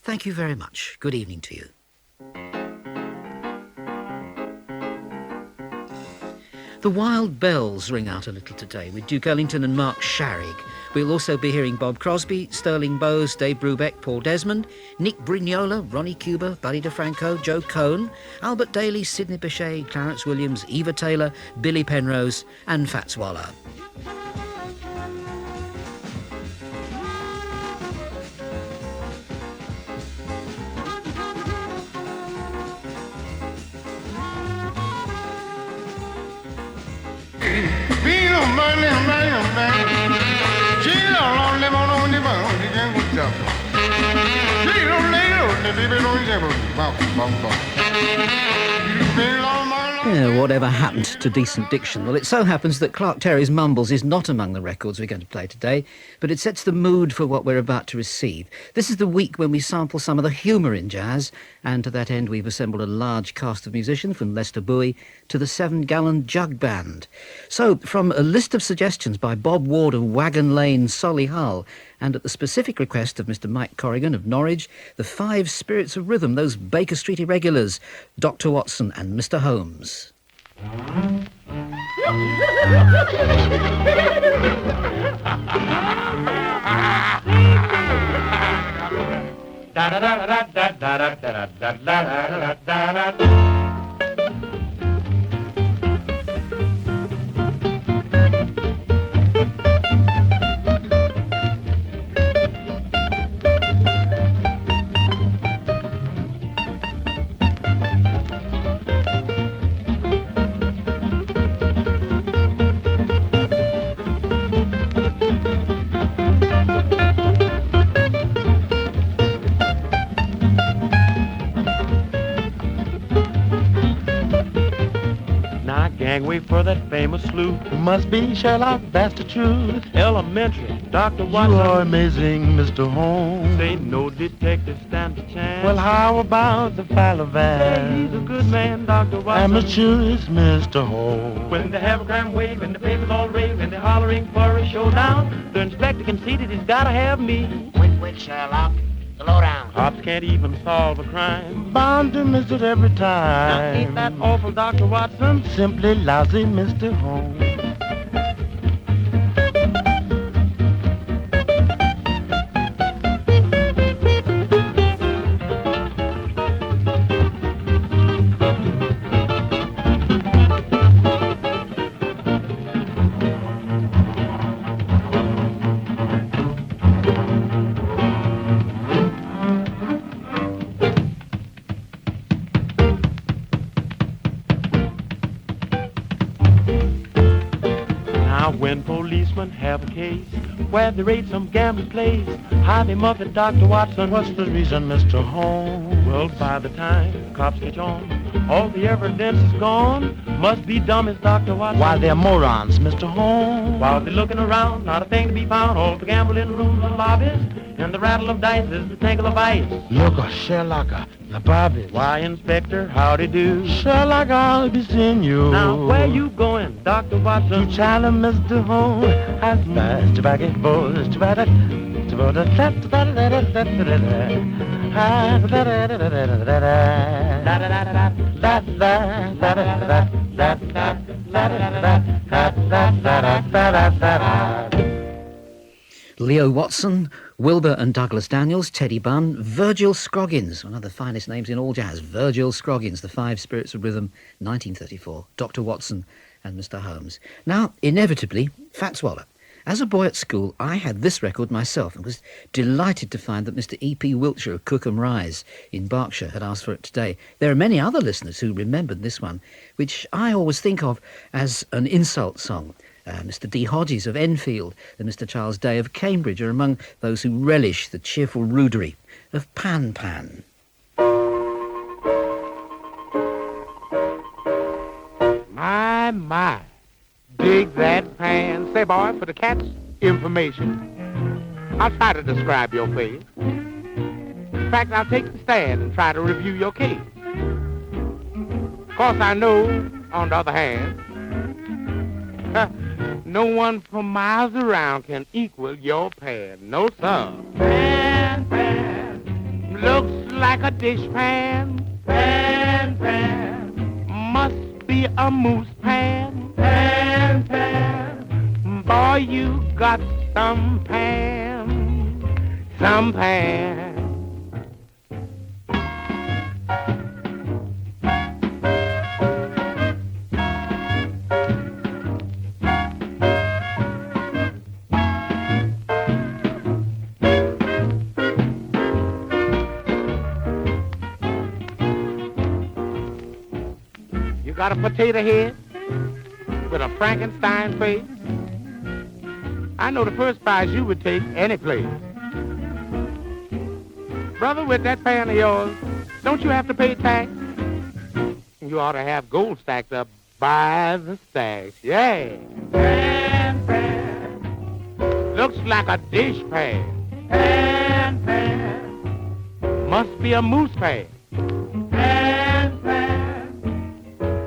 Thank you very much. Good evening to you. The Wild Bells ring out a little today with Duke Ellington and Mark Sharrig. We'll also be hearing Bob Crosby, Sterling Bowes, Dave Brubeck, Paul Desmond, Nick Brignola, Ronnie Cuba, Buddy DeFranco, Joe Cohn, Albert Daly, Sidney Bechet, Clarence Williams, Eva Taylor, Billy Penrose and Fats Waller. Yeah, whatever happened to decent diction? Well, it so happens that Clark Terry's Mumbles is not among the records we're going to play today, but it sets the mood for what we're about to receive. This is the week when we sample some of the humour in jazz, and to that end we've assembled a large cast of musicians from Lester Bowie to the 7-Gallon Jug Band. So, from a list of suggestions by Bob Ward of Wagon Lane, Solihull, and at the specific request of Mr. Mike Corrigan of Norwich, the 5 Spirits of Rhythm, those Baker Street irregulars, Dr. Watson and Mr. Holmes. Wait for that famous sleuth. Must be Sherlock, that's the truth. Elementary, Dr. Watson. You are amazing, Mr. Holmes. Say no detective stand a chance. Well, how about the file of Say he's a good man, Dr. Watson. Amateurs, Mr. Holmes. When they have a crime wave and the papers all rave and they're hollering for a showdown, the inspector conceded he's gotta have me. Wait, Sherlock. Slow down. Cops can't even solve a crime. Bound to miss it every time. Now, ain't that awful, Dr. Watson? Simply lousy, Mr. Holmes. When policemen have a case where they raid some gambling place, how they muff it, Dr. Watson? What's the reason, Mr. Holmes? Well, by the time cops catch on, all the evidence is gone. Must be dumb as Dr. Watson. Why, they're morons, Mr. Holmes. While they're looking around, not a thing to be found. All the gambling rooms and lobbies, and the rattle of dice is the tangle of ice. Look, Sherlock, the Bobbies. Why, Inspector, howdy do? Sherlock, I'll be seeing you. Now, where you going, Dr. Watson? To China, Mr. Holmes. As fast as back and forth, to back Leo Watson, Wilbur and Douglas Daniels, Teddy Bunn, Virgil Scroggins, one of the finest names in all jazz, Virgil Scroggins, the 5 Spirits of Rhythm, 1934, Dr. Watson and Mr. Holmes. Now, inevitably, Fats Waller. As a boy at school, I had this record myself and was delighted to find that Mr. E.P. Wiltshire of Cookham Rise in Berkshire had asked for it today. There are many other listeners who remembered this one, which I always think of as an insult song. Mr. D. Hodges of Enfield and Mr. Charles Day of Cambridge are among those who relish the cheerful rudery of Pan Pan. My, dig that pan. Say, boy, for the cat's information, I'll try to describe your face. In fact, I'll take the stand and try to review your case. Of course, I know, on the other hand, no one for miles around can equal your pan. No, sir. Pan, pan, Looks like a dishpan. Pan, pan. Must be a moose pan. Pan, pan. Boy, you got some pan. Some pan. Got a potato head with a Frankenstein face. I know the first prize you would take any place. Brother, with that pan of yours, don't you have to pay tax? You ought to have gold stacked up by the stacks. Yeah. Pan, pan. Looks like a dish pan. Pan, pan. Must be a moose pan. Pan, pan.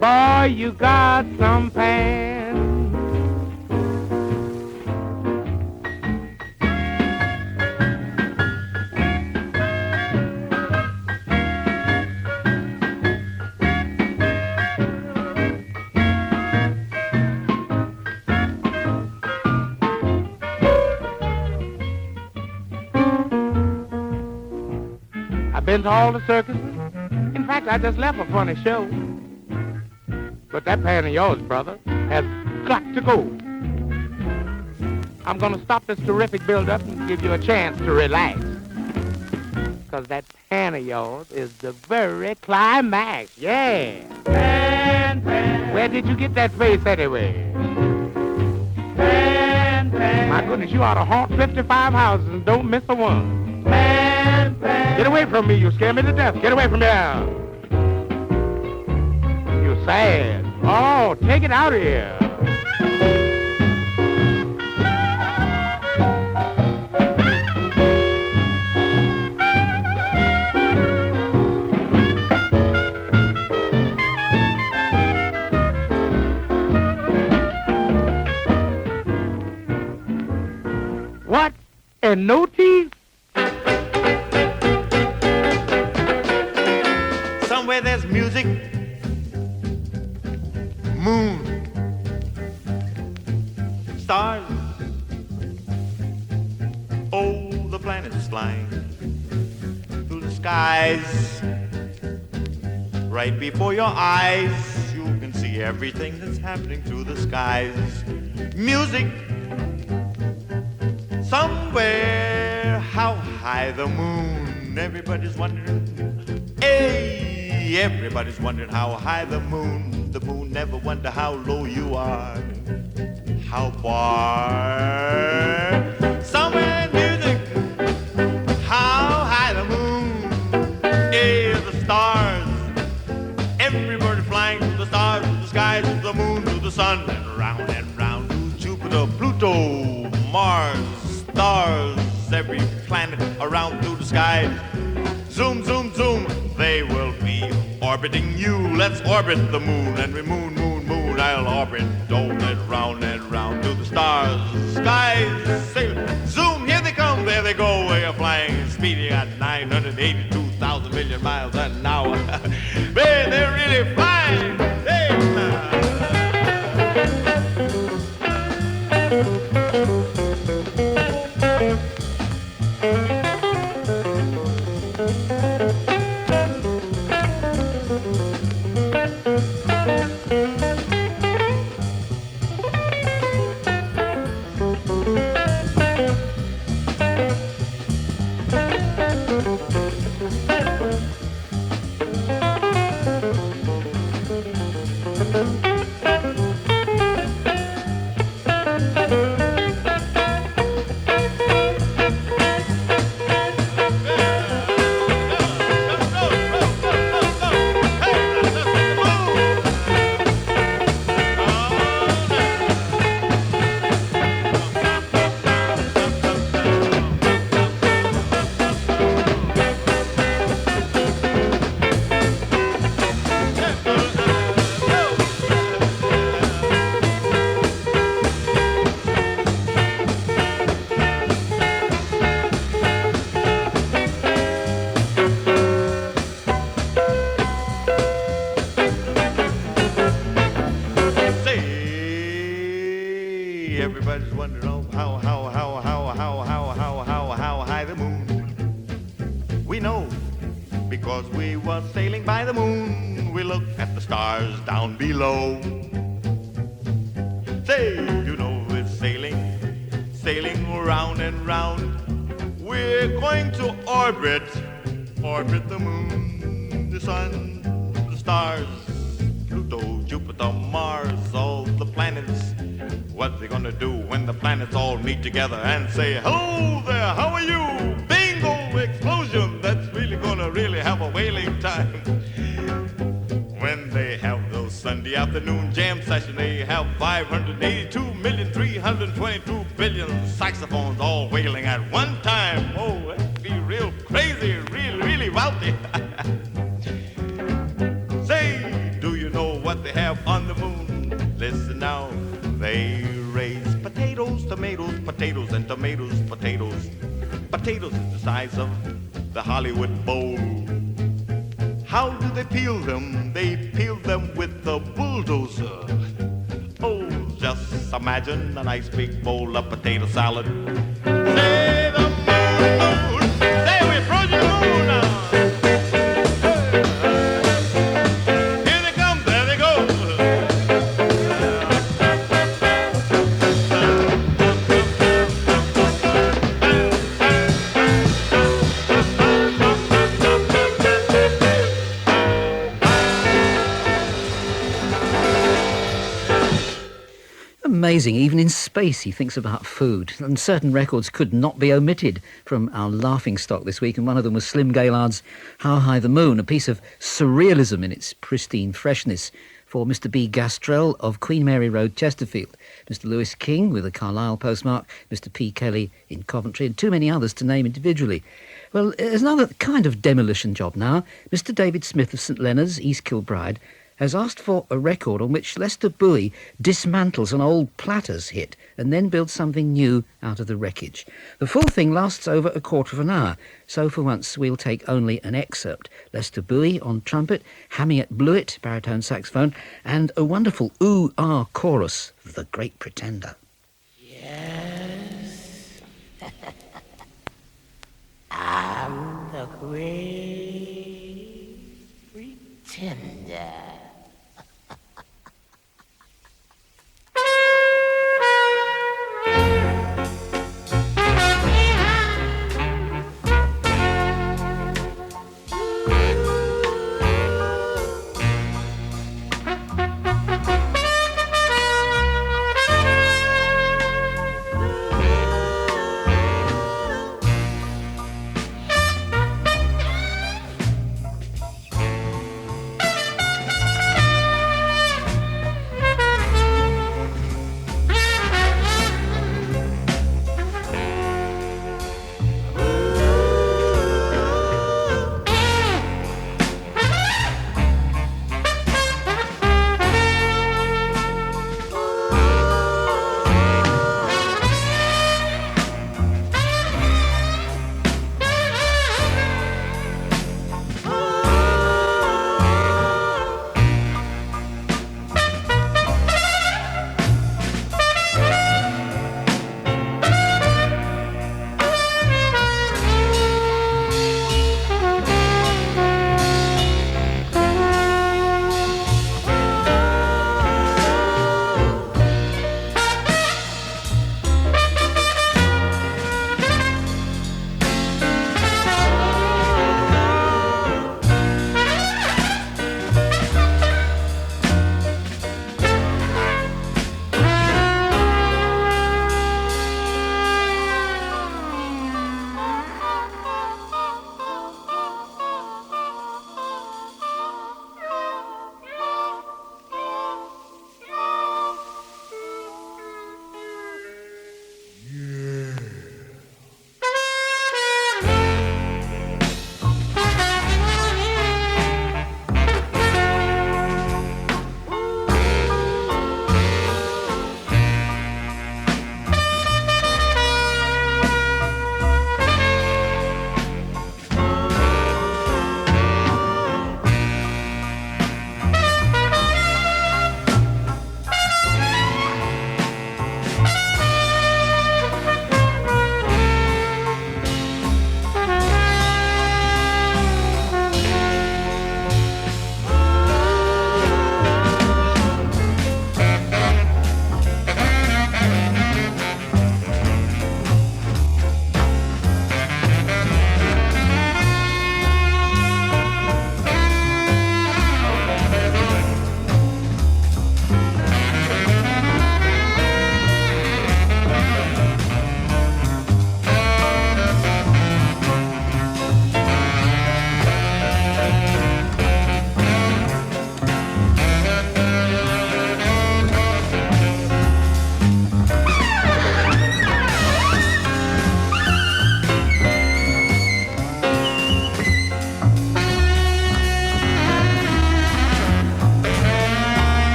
Boy, you got some pan. I've been to all the circuses. In fact, I just left a funny show. But that pan of yours, brother, has got to go. I'm going to stop this terrific build-up and give you a chance to relax. Because that pan of yours is the very climax. Yeah. Pan, pan. Where did you get that face anyway? Pan, pan. My goodness, you ought to haunt 55 houses and don't miss a one. Pan, pan. Get away from me. You scare me to death. Get away from me now. You're sad. Oh, take it out of here. What? And no teeth? Somewhere there's music. Moon, stars, oh, the planets flying through the skies. Right before your eyes, you can see everything that's happening through the skies. Music, somewhere, how high the moon, everybody's wondering, hey, everybody's wondering how high the moon. The moon never wonder how low you are, how far. Somewhere in music, how high the moon is, the stars. Everybody flying through the stars, through the skies, through the moon, through the sun, and round to Jupiter, Pluto, Mars, stars, every planet around through the sky. Zoom, zoom, zoom, they will be orbiting you. Let's orbit the moon, and we moon, moon, moon. I'll orbit, don't let round and round to the stars, skies, sailing. Zoom, here they come, there they go. They are flying, speeding at 982,000 million miles an hour. Man, they're really flying. Hey, 'cause we were sailing by the moon. We looked at the stars down below. Say, you know it's sailing, sailing round and round. We're going to orbit the moon, the sun, the stars, Pluto, Jupiter, Mars, all the planets. What they gonna do when the planets all meet together and say, hello there, how are you? Bingo, explosion, that's really gonna really have a whaling time. When they have those Sunday afternoon jam sessions, they have 582,322,000,000,000 saxophones all wailing at one time. Oh, that'd be real crazy, really wealthy. Say, do you know what they have on the moon? Listen now, they raise potatoes, tomatoes, potatoes, and tomatoes, potatoes. Potatoes is the size of the Hollywood bowl. How do they peel them? They peel them with a bulldozer. Oh, just imagine a nice big bowl of potato salad. Say the moon, say we're approaching the moon now. Here they come, there they go. Amazing, even in space he thinks about food, and certain records could not be omitted from our laughing stock this week, and one of them was Slim Gaillard's How High the Moon, a piece of surrealism in its pristine freshness for Mr. B. Gastrell of Queen Mary Road, Chesterfield, Mr. Lewis King with a Carlisle postmark, Mr. P. Kelly in Coventry, and too many others to name individually. Well, there's another kind of demolition job now. Mr. David Smith of St. Leonard's, East Kilbride, has asked for a record on which Lester Bowie dismantles an old Platters hit and then builds something new out of the wreckage. The full thing lasts over a quarter of an hour, so for once we'll take only an excerpt. Lester Bowie on trumpet, Hamiet Blewett, baritone saxophone, and a wonderful ooh-ah chorus of The Great Pretender. Yes, I'm the great pretender.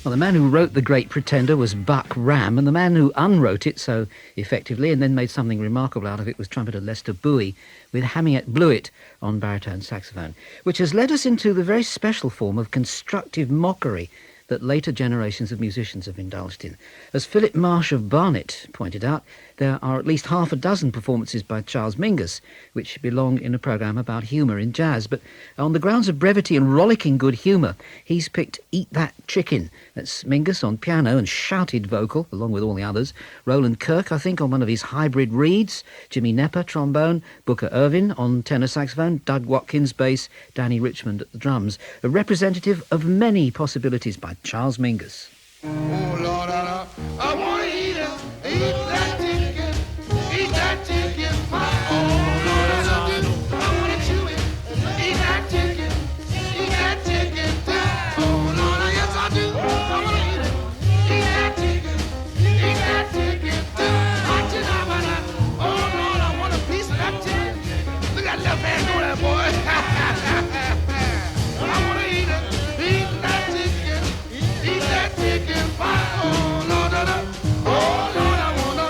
Well, the man who wrote The Great Pretender was Buck Ram, and the man who unwrote it so effectively and then made something remarkable out of it was trumpeter Lester Bowie, with Hamiet Blewett on baritone saxophone, which has led us into the very special form of constructive mockery that later generations of musicians have indulged in. As Philip Marsh of Barnet pointed out, there are at least half a dozen performances by Charles Mingus, which belong in a programme about humour in jazz. But on the grounds of brevity and rollicking good humour, he's picked Eat That Chicken. That's Mingus on piano and shouted vocal, along with all the others. Roland Kirk, I think, on one of his hybrid reeds. Jimmy Nepper, trombone. Booker Irvin on tenor saxophone. Doug Watkins, bass. Danny Richmond at the drums. A representative of many possibilities by Charles Mingus. Oh Lord, I wanna eat that chicken, pie. Oh Lord, I wanna chew it, eat that chicken pie. Oh Lord, yes I do. I wanna eat that chicken pie. Oh Lord, I want a piece of that chicken. Look at that left hand go there, boy. I wanna eat that chicken pie. Oh Lord, I wanna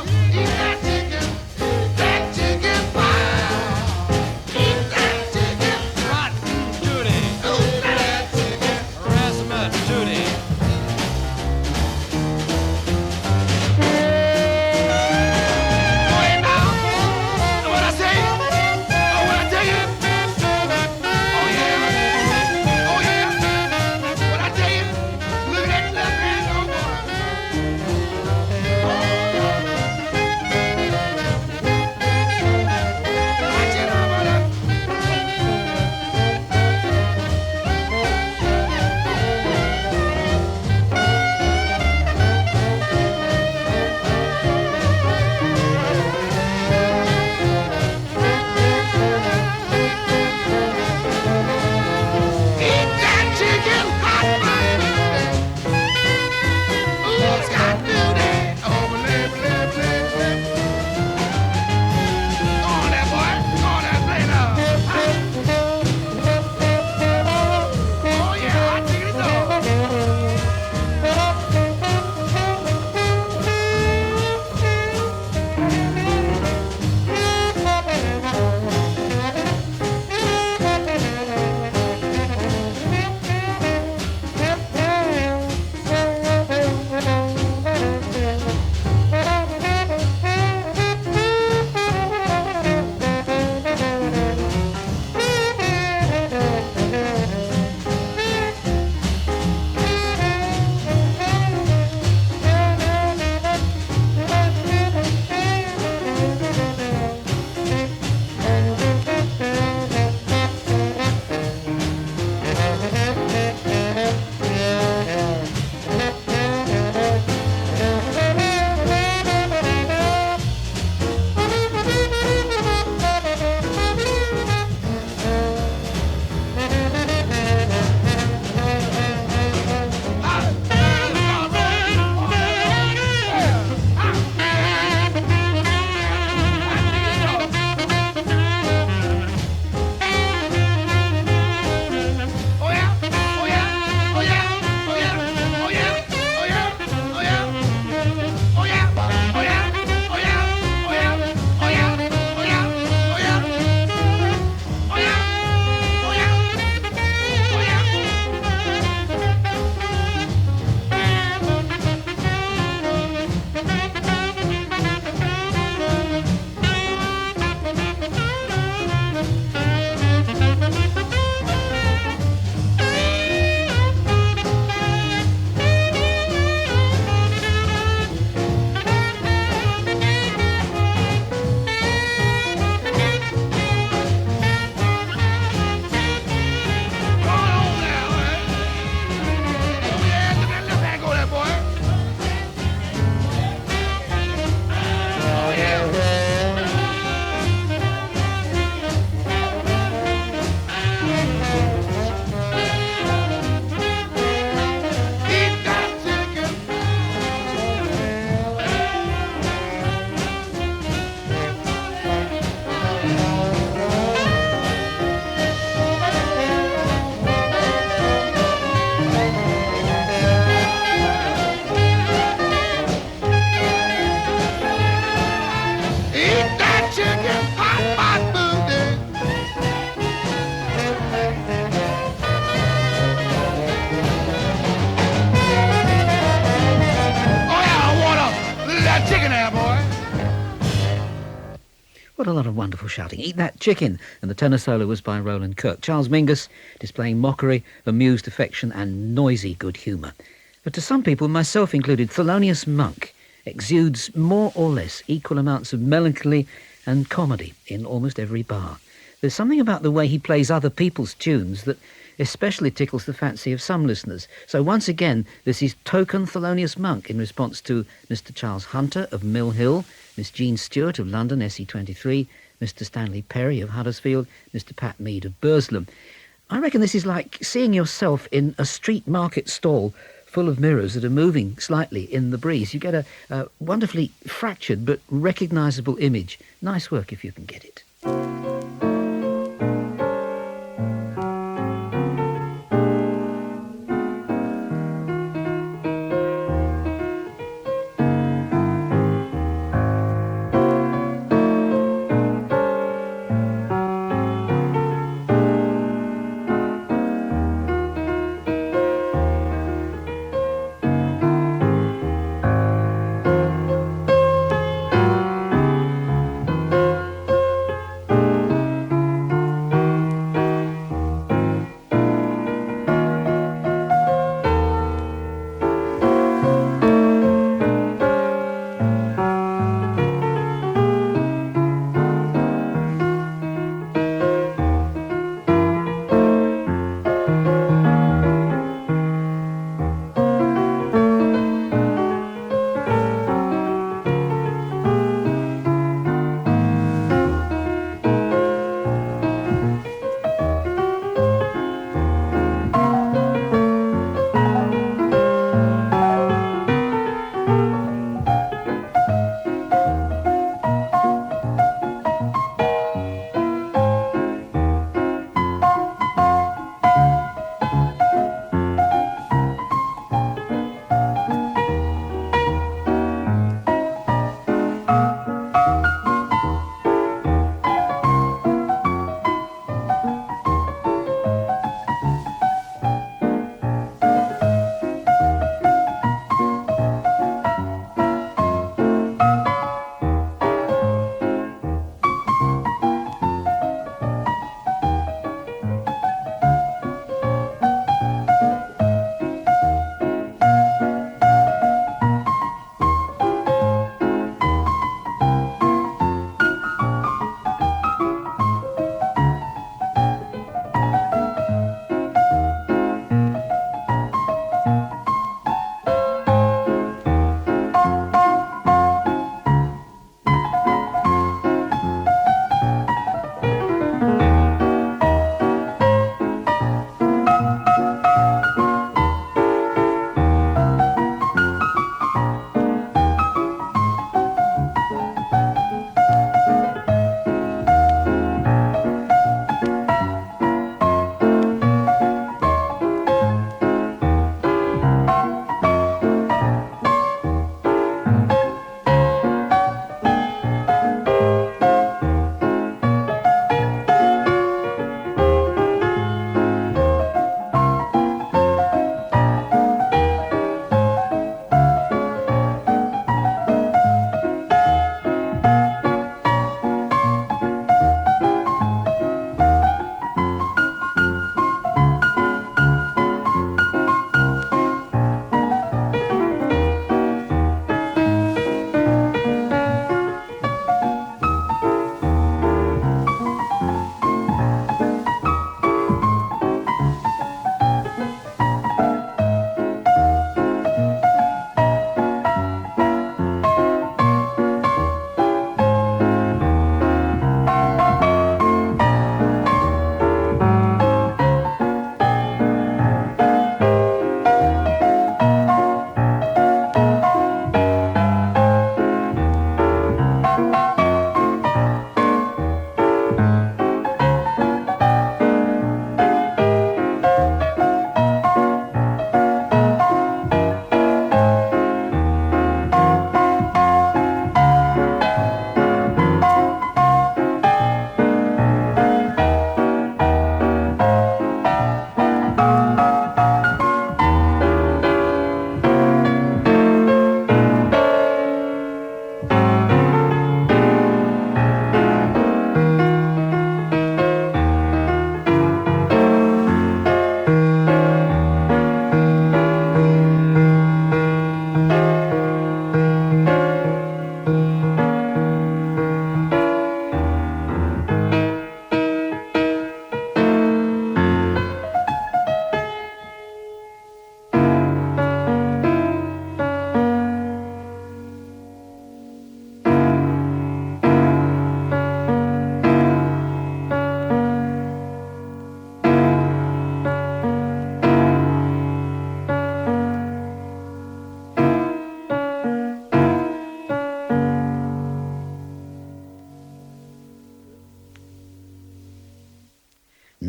What a lot of wonderful shouting. Eat That Chicken. And the tenor solo was by Roland Kirk. Charles Mingus displaying mockery, amused affection and noisy good humour. But to some people, myself included, Thelonious Monk exudes more or less equal amounts of melancholy and comedy in almost every bar. There's something about the way he plays other people's tunes that especially tickles the fancy of some listeners. So once again, this is Token Thelonious Monk in response to Mr. Charles Hunter of Mill Hill, Miss Jean Stewart of London, SE23, Mr. Stanley Perry of Huddersfield, Mr. Pat Mead of Burslem. I reckon this is like seeing yourself in a street market stall full of mirrors that are moving slightly in the breeze. You get a wonderfully fractured but recognisable image. Nice work if you can get it.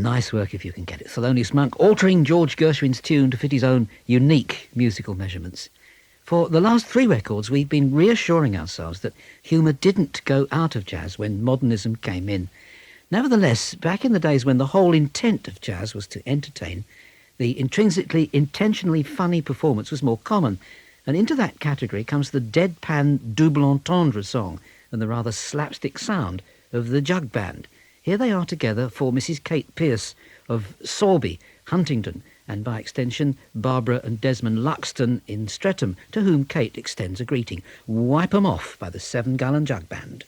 Nice work if you can get it. Thelonious Monk altering George Gershwin's tune to fit his own unique musical measurements. For the last 3 records, we've been reassuring ourselves that humour didn't go out of jazz when modernism came in. Nevertheless, back in the days when the whole intent of jazz was to entertain, the intrinsically, intentionally funny performance was more common. And into that category comes the deadpan double entendre song and the rather slapstick sound of the jug band. Here they are together for Mrs. Kate Pierce of Sorby, Huntingdon, and by extension Barbara and Desmond Luxton in Streatham, to whom Kate extends a greeting. Wipe 'em Off by the 7-Gallon Jug Band.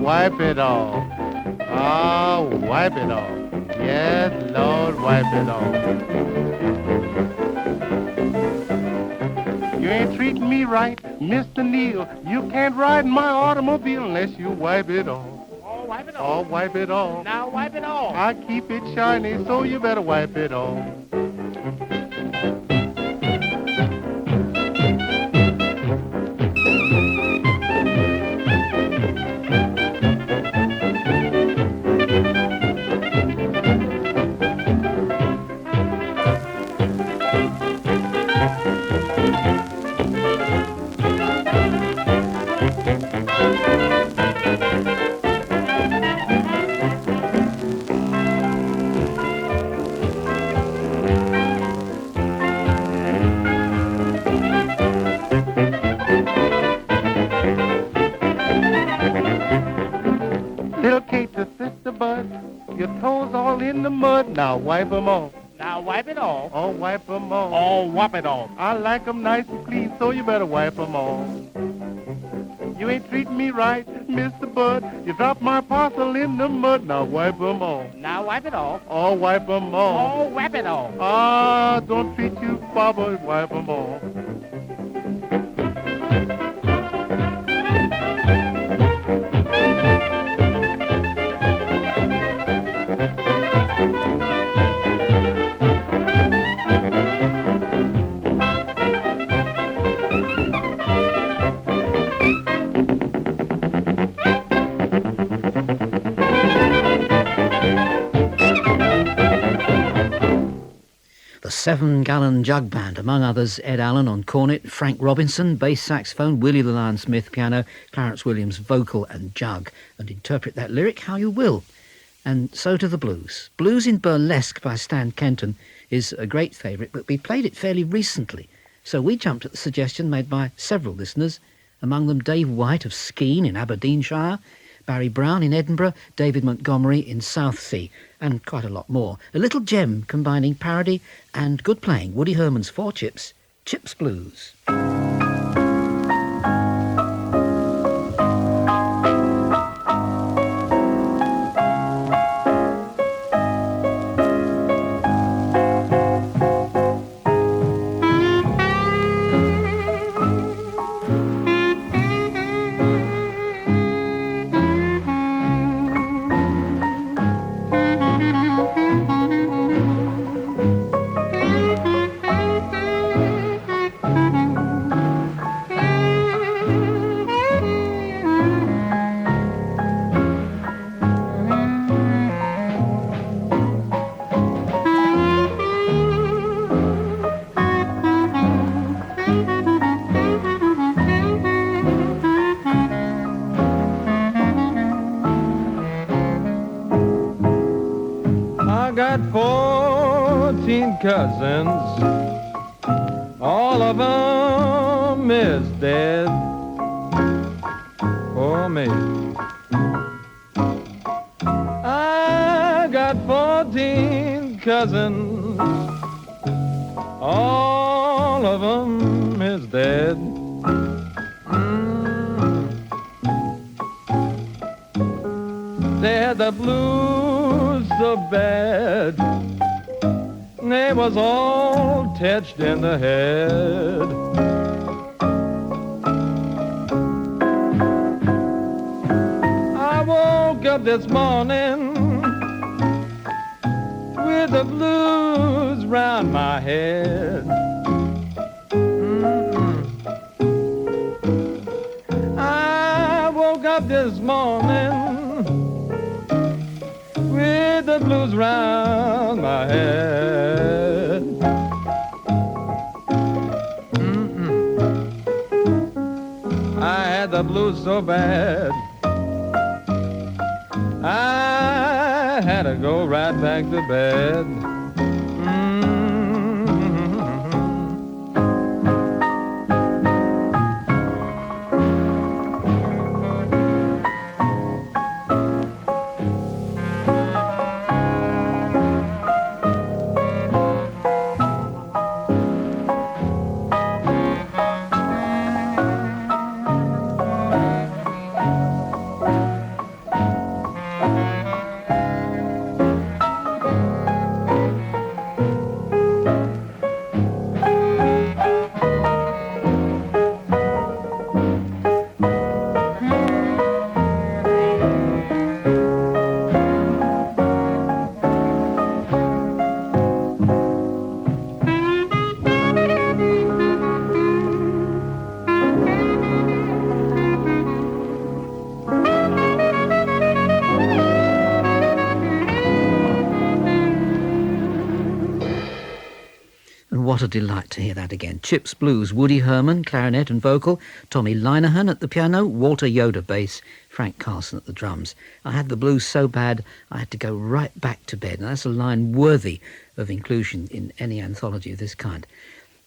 Wipe it off. Oh, wipe it off. Yes, Lord, wipe it off. You ain't treating me right, Mr. Neal. You can't ride in my automobile unless you wipe it off. Oh, wipe it off. Oh, wipe it off. Now wipe it off. I keep it shiny, so you better wipe it off. Little Kate, the sister bud, your toes all in the mud. Now wipe 'em off. Now wipe it off. Oh, wipe 'em off. Oh, wipe it off. I like 'em nice and clean, so you better wipe 'em off. You ain't treating me right, Mr. Bud. You dropped my parcel in the mud. Now wipe 'em off. Now wipe it off. Oh, wipe 'em off. Oh, wipe it off. Ah, don't treat you, Baba. Wipe 'em off. The 7-Gallon Jug Band, among others Ed Allen on cornet, Frank Robinson, bass saxophone, Willie the Lion Smith piano, Clarence Williams vocal and jug. And interpret that lyric how you will. And so to the blues. Blues in Burlesque by Stan Kenton is a great favourite, but we played it fairly recently. So we jumped at the suggestion made by several listeners, among them Dave White of Skene in Aberdeenshire, Barry Brown in Edinburgh, David Montgomery in Southsea, and quite a lot more. A little gem combining parody and good playing. Woody Herman's Four Chips, Chips Blues. I got 14 cousins, all of them is dead for me. I got 14 cousins, all of them is dead. They had the blues so bad, they was all touched in the head. I woke up this morning with the blues round my head. I woke up this morning with the blues round my head. I had the blues so bad, I had to go right back to bed. What a delight to hear that again. Chips Blues, Woody Herman, clarinet and vocal, Tommy Linehan at the piano, Walter Yoder bass, Frank Carson at the drums. I had the blues so bad I had to go right back to bed. Now, that's a line worthy of inclusion in any anthology of this kind.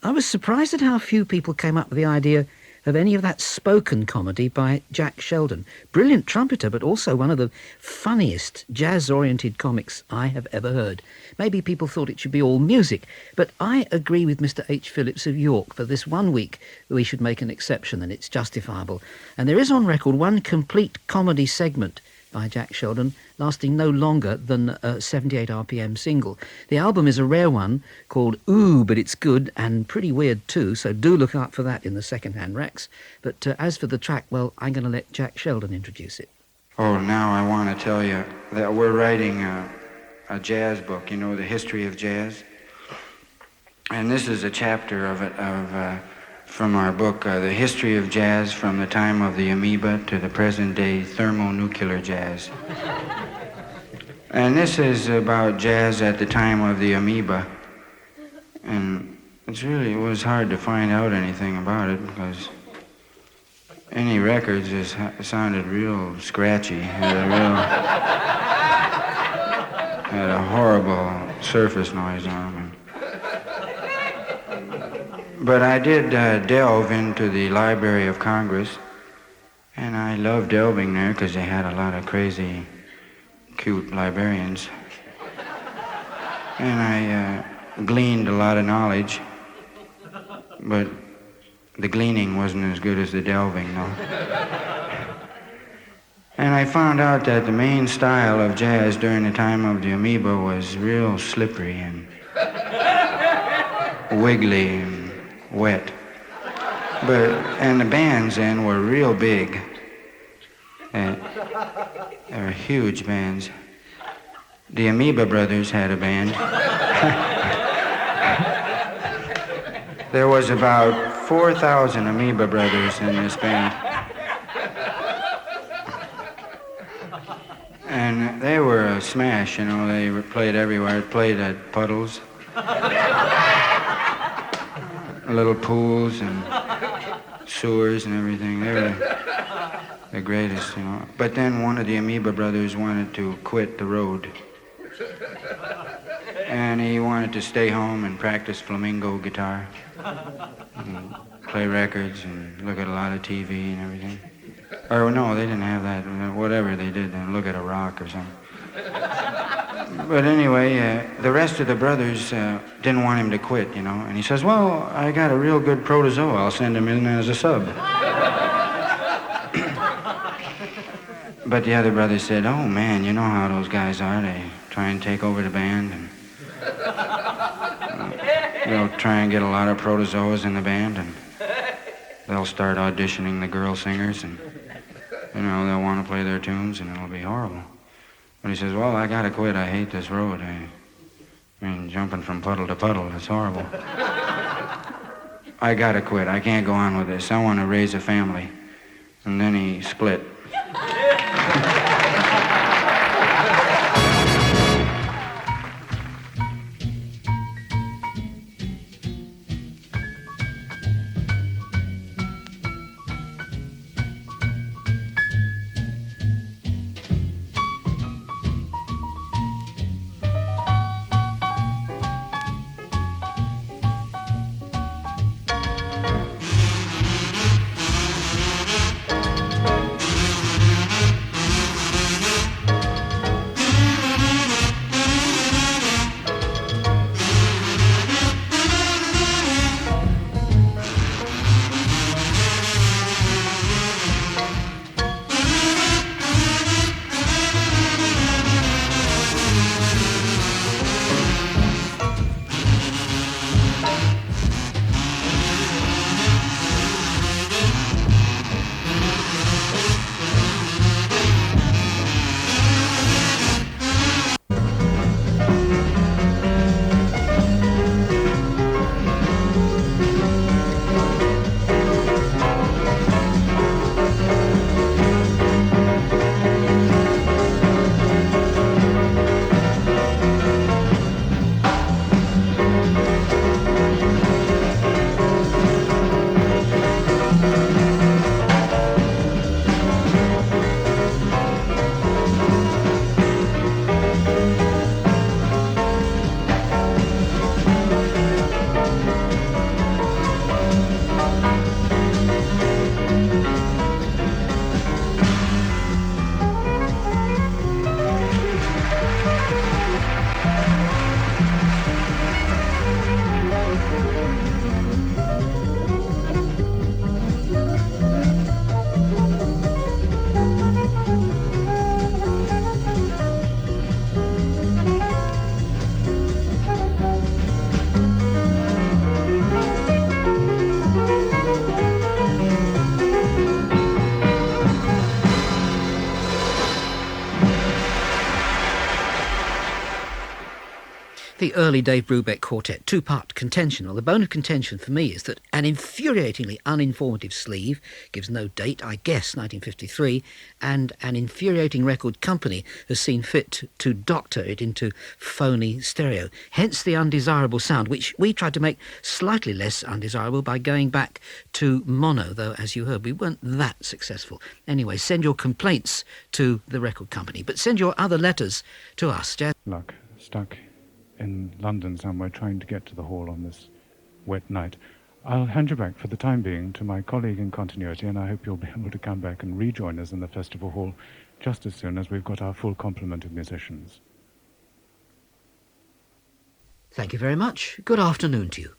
I was surprised at how few people came up with the idea of any of that spoken comedy by Jack Sheldon. Brilliant trumpeter, but also one of the funniest jazz-oriented comics I have ever heard. Maybe people thought it should be all music, but I agree with Mr. H. Phillips of York. For this 1 week, we should make an exception, and it's justifiable. And there is on record one complete comedy segment by Jack Sheldon, lasting no longer than a 78 RPM single. The album is a rare one called Ooh, But It's Good, and pretty weird too, so do look out for that in the second-hand racks. But as for the track, well, I'm going to let Jack Sheldon introduce it. Oh, now I want to tell you that we're writing a jazz book, you know, the history of jazz. And this is a chapter of it, from our book, The History of Jazz from the Time of the Amoeba to the Present Day Thermonuclear Jazz. And this is about jazz at the time of the amoeba. And it was hard to find out anything about it because any records just sounded real scratchy, had a horrible surface noise on them. But I did delve into the Library of Congress, and I loved delving there because they had a lot of crazy, cute librarians. And I gleaned a lot of knowledge, but the gleaning wasn't as good as the delving, though. And I found out that the main style of jazz during the time of the amoeba was real slippery and wiggly and wet. And the bands then were real big. They were huge bands. The Amoeba Brothers had a band. There was about 4,000 Amoeba Brothers in this band. And they were a smash, you know, they played everywhere. Played at puddles, little pools and sewers and everything. They were the greatest, you know. But then one of the Amoeba Brothers wanted to quit the road. And he wanted to stay home and practice flamenco guitar, and play records and look at a lot of TV and everything. Or no, they didn't have that. Whatever they did, then look at a rock or something. But anyway, the rest of the brothers didn't want him to quit, you know. And he says, well, I got a real good protozoa. I'll send him in as a sub. But the other brothers said, oh, man, you know how those guys are. They try and take over the band, and they'll try and get a lot of protozoas in the band, and they'll start auditioning the girl singers, and, you know, they'll want to play their tunes, and it'll be horrible. But he says, well, I got to quit. I hate this road. I mean, jumping from puddle to puddle, it's horrible. I got to quit. I can't go on with this. I want to raise a family. And then he split. The early Dave Brubeck quartet, two-part contention. Well, the bone of contention for me is that an infuriatingly uninformative sleeve gives no date, I guess 1953, and an infuriating record company has seen fit to doctor it into phony stereo. Hence the undesirable sound, which we tried to make slightly less undesirable by going back to mono, though, as you heard, we weren't that successful. Anyway, send your complaints to the record company, but send your other letters to us. Luck, stuck in London somewhere trying to get to the hall on this wet night. I'll hand you back for the time being to my colleague in continuity, and I hope you'll be able to come back and rejoin us in the festival hall just as soon as we've got our full complement of musicians. Thank you very much. Good afternoon to you.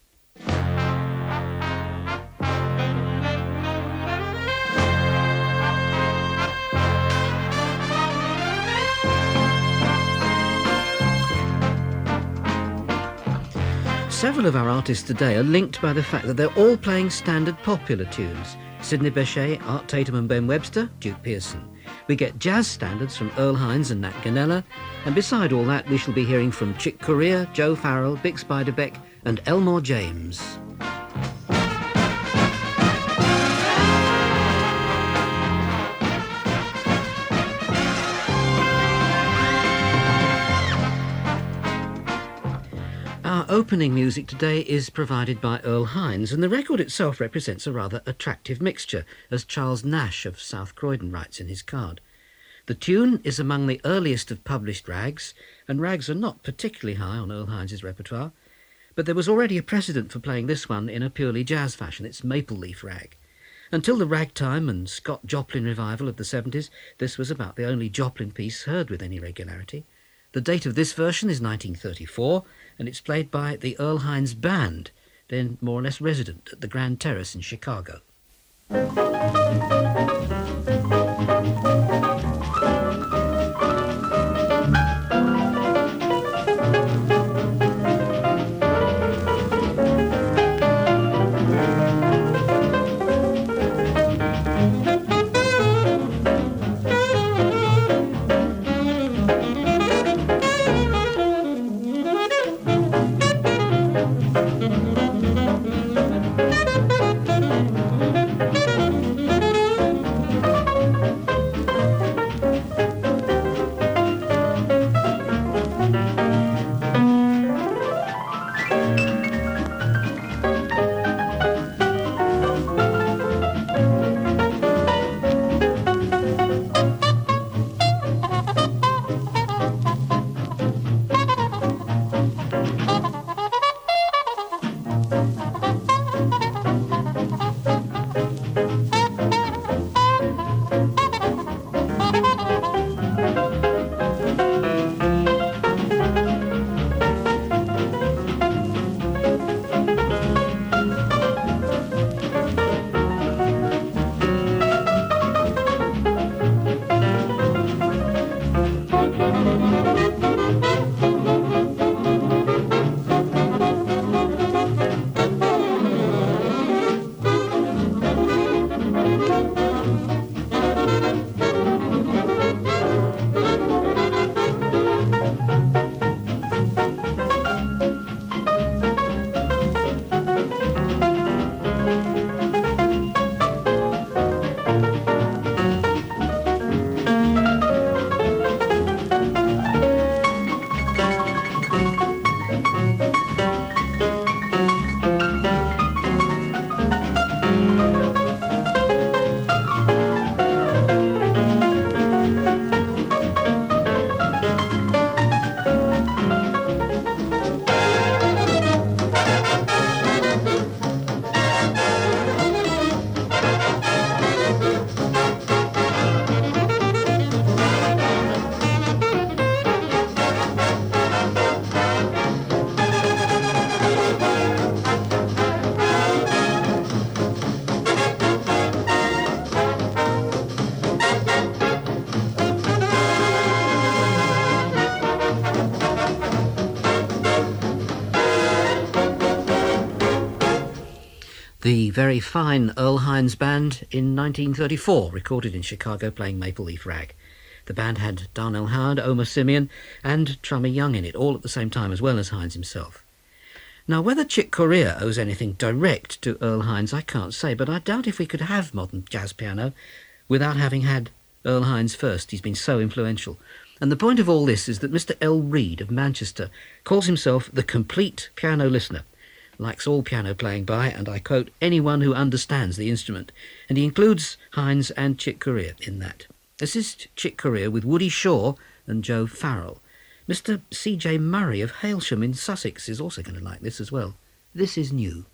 Several of our artists today are linked by the fact that they're all playing standard popular tunes. Sidney Bechet, Art Tatum and Ben Webster, Duke Pearson. We get jazz standards from Earl Hines and Nat Ganella, and beside all that we shall be hearing from Chick Corea, Joe Farrell, Bix Beiderbecke and Elmore James. Our opening music today is provided by Earl Hines, and the record itself represents a rather attractive mixture, as Charles Nash of South Croydon writes in his card. The tune is among the earliest of published rags, and rags are not particularly high on Earl Hines' repertoire, but there was already a precedent for playing this one in a purely jazz fashion. It's Maple Leaf Rag. Until the ragtime and Scott Joplin revival of the 70s, this was about the only Joplin piece heard with any regularity. The date of this version is 1934, and it's played by the Earl Hines Band, then more or less resident at the Grand Terrace in Chicago. The very fine Earl Hines Band in 1934, recorded in Chicago playing Maple Leaf Rag. The band had Darnell Howard, Omer Simeon and Trummy Young in it, all at the same time, as well as Hines himself. Now, whether Chick Corea owes anything direct to Earl Hines, I can't say, but I doubt if we could have modern jazz piano without having had Earl Hines first. He's been so influential. And the point of all this is that Mr. L. Reed of Manchester calls himself the complete piano listener, likes all piano playing by, and I quote, anyone who understands the instrument, and he includes Hines and Chick Corea in that. This is Chick Corea with Woody Shaw and Joe Farrell. Mr. C.J. Murray of Hailsham in Sussex is also going to like this as well. This is new.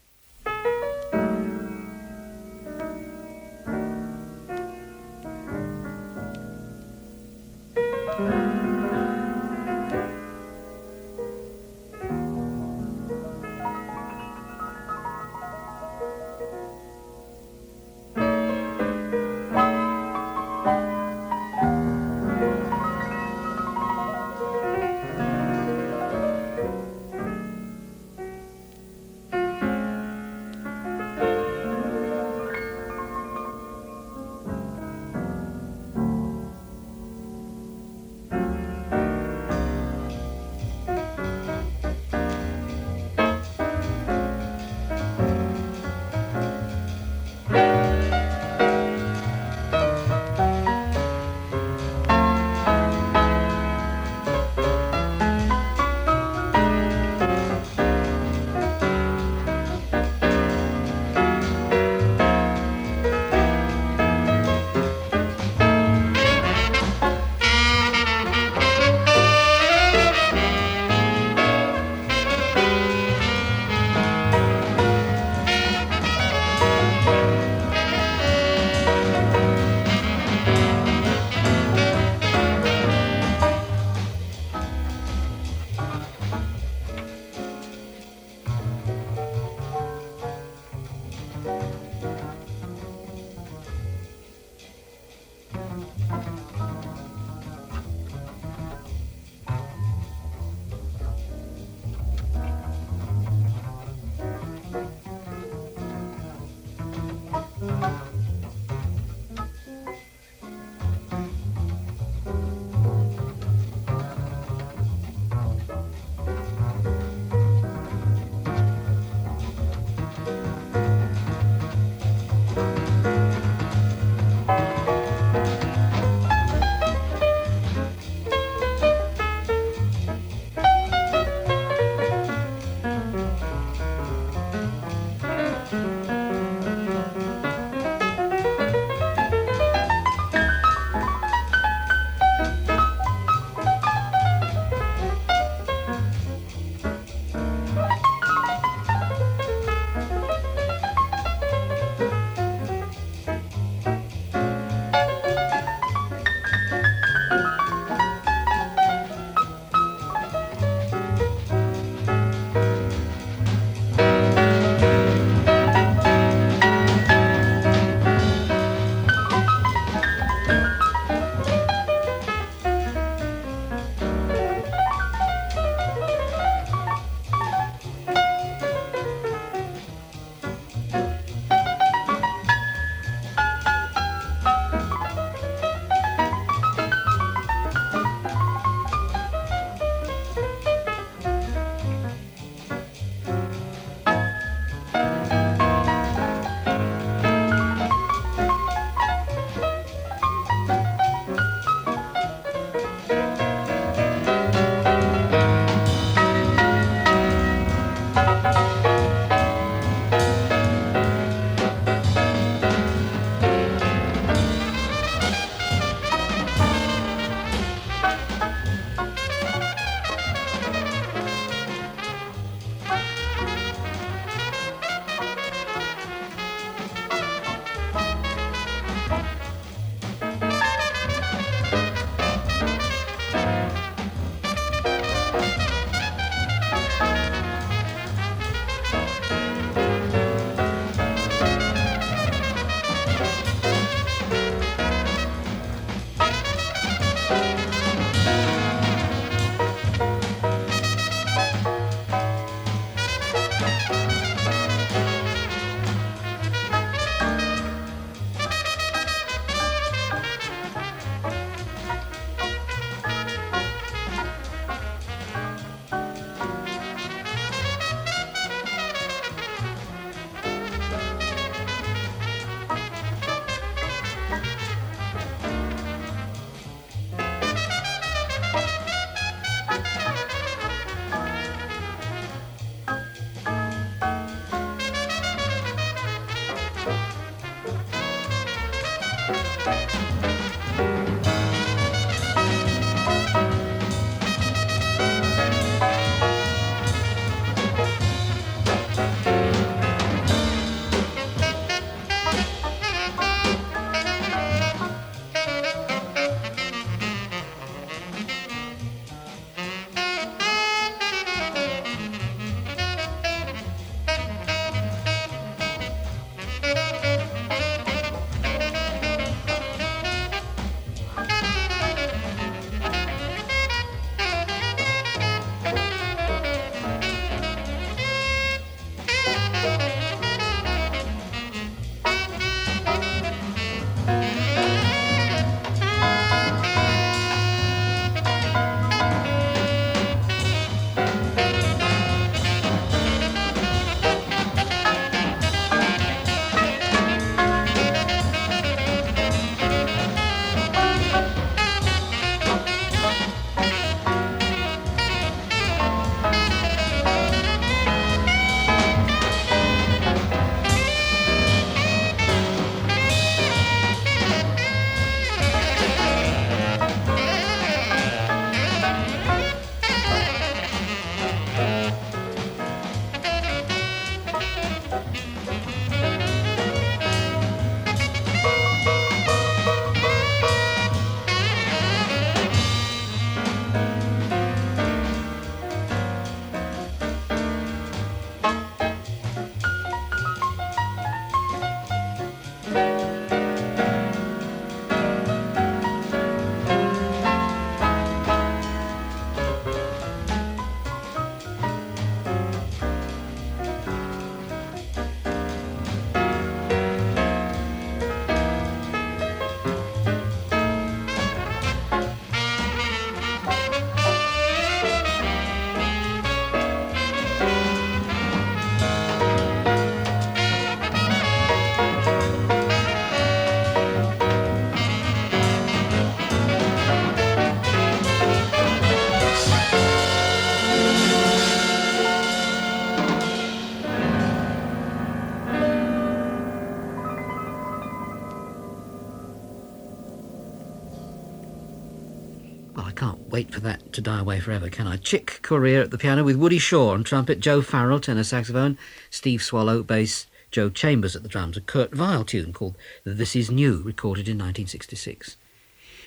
can't wait for that to die away forever, can I? Chick Corea at the piano with Woody Shaw on trumpet, Joe Farrell, tenor saxophone, Steve Swallow, bass, Joe Chambers at the drums, a Kurt Weill tune called This Is New, recorded in 1966.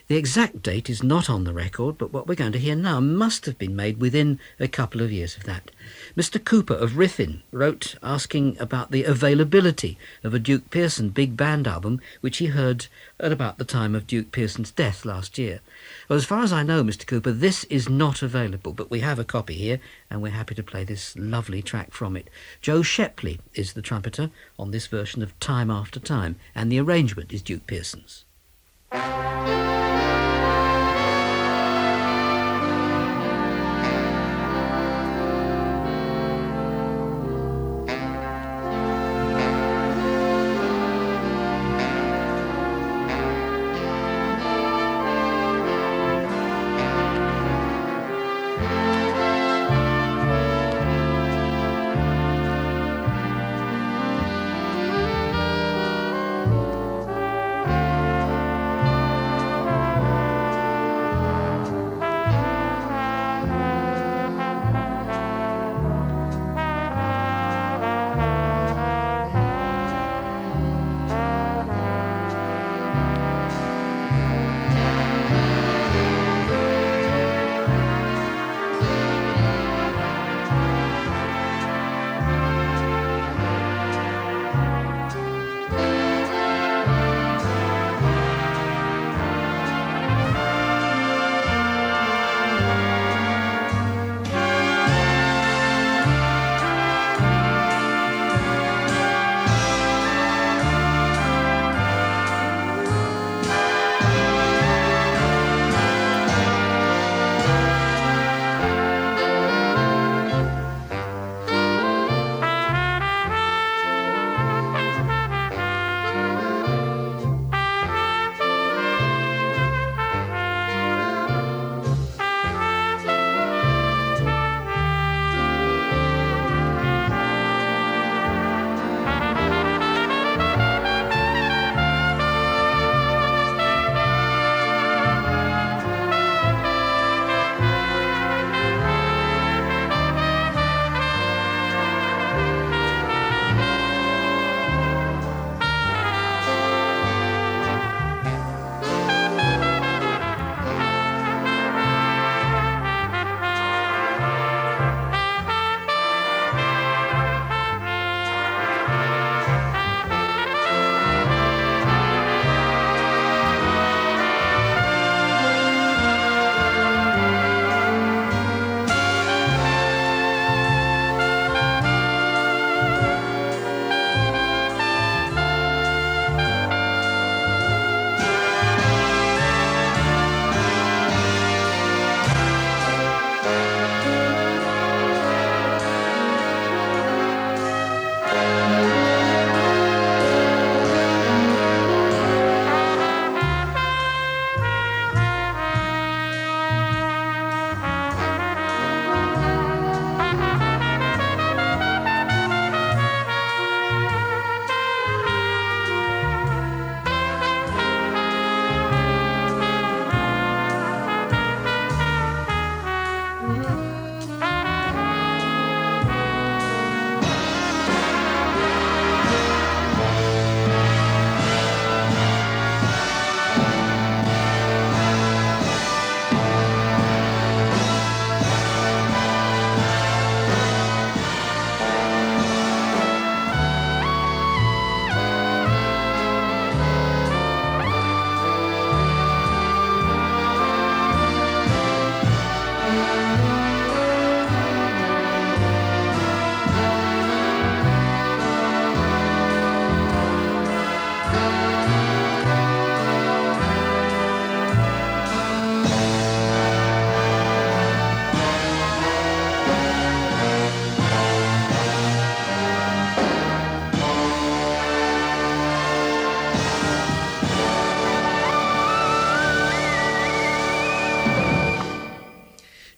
The exact date is not on the record, but what we're going to hear now must have been made within a couple of years of that. Mr. Cooper of Riffin wrote asking about the availability of a Duke Pearson big band album, which he heard at about the time of Duke Pearson's death last year. Well, as far as I know, Mr. Cooper, this is not available, but we have a copy here, and we're happy to play this lovely track from it. Joe Shepley is the trumpeter on this version of Time After Time, and the arrangement is Duke Pearson's.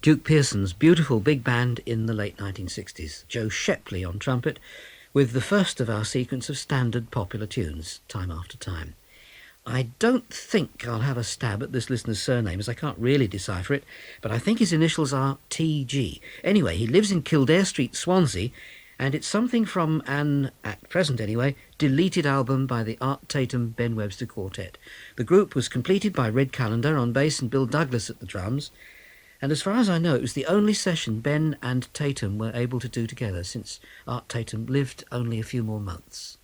Duke Pearson's beautiful big band in the late 1960s. Joe Shepley on trumpet, with the first of our sequence of standard popular tunes, Time After Time. I don't think I'll have a stab at this listener's surname, as I can't really decipher it, but I think his initials are TG. Anyway, he lives in Kildare Street, Swansea, and it's something from an, at present anyway, deleted album by the Art Tatum Ben Webster Quartet. The group was completed by Red Callender on bass and Bill Douglas at the drums, and as far as I know, it was the only session Ben and Tatum were able to do together since Art Tatum lived only a few more months.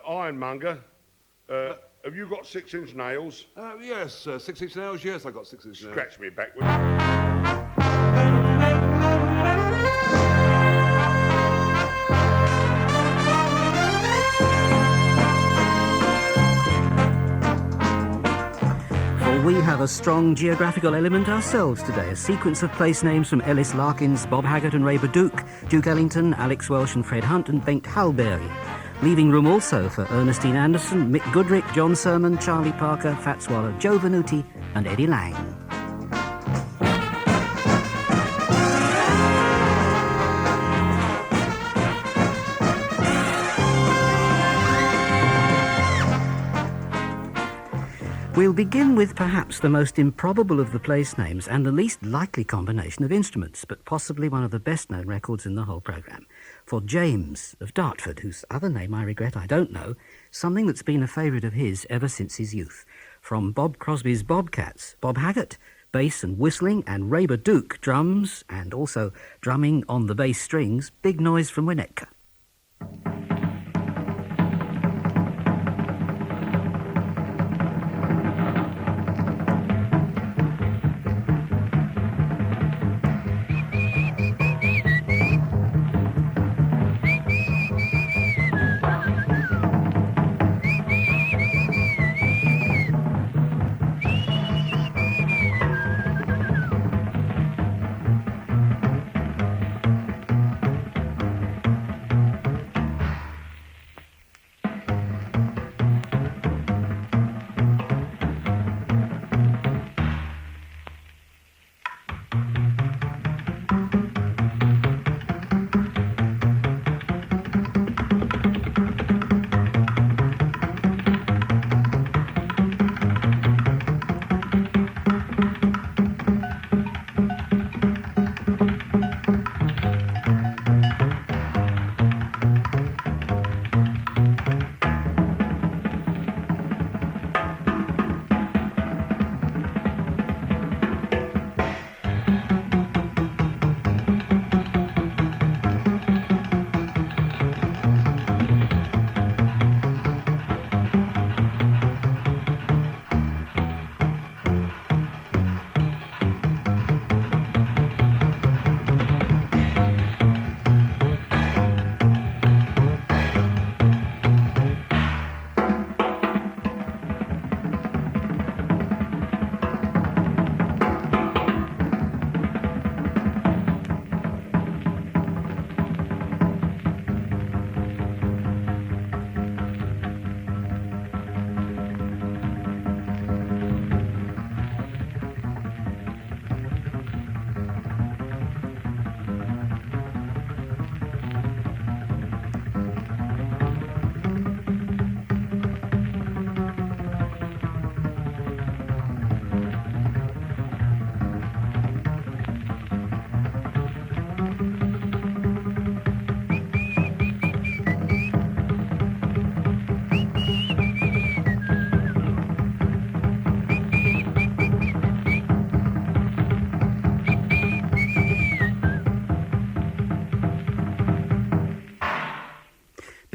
Ironmonger, have you got 6-inch nails? Yes, 6-inch nails, yes, I got 6-inch nails. Scratch me backwards. For we have a strong geographical element ourselves today, a sequence of place names from Ellis Larkins, Bob Haggart and Ray Duke, Duke Ellington, Alex Welsh and Fred Hunt and Bengt Hallberg. Leaving room also for Ernestine Anderson, Mick Goodrick, John Sermon, Charlie Parker, Fats Waller, Joe Venuti and Eddie Lang. We'll begin with perhaps the most improbable of the place names and the least likely combination of instruments, but possibly one of the best-known records in the whole programme. For James of Dartford, whose other name I regret I don't know, something that's been a favourite of his ever since his youth. From Bob Crosby's Bobcats, Bob Haggart, bass and whistling, and Ray Duke, drums, and also drumming on the bass strings, Big Noise from Winnetka.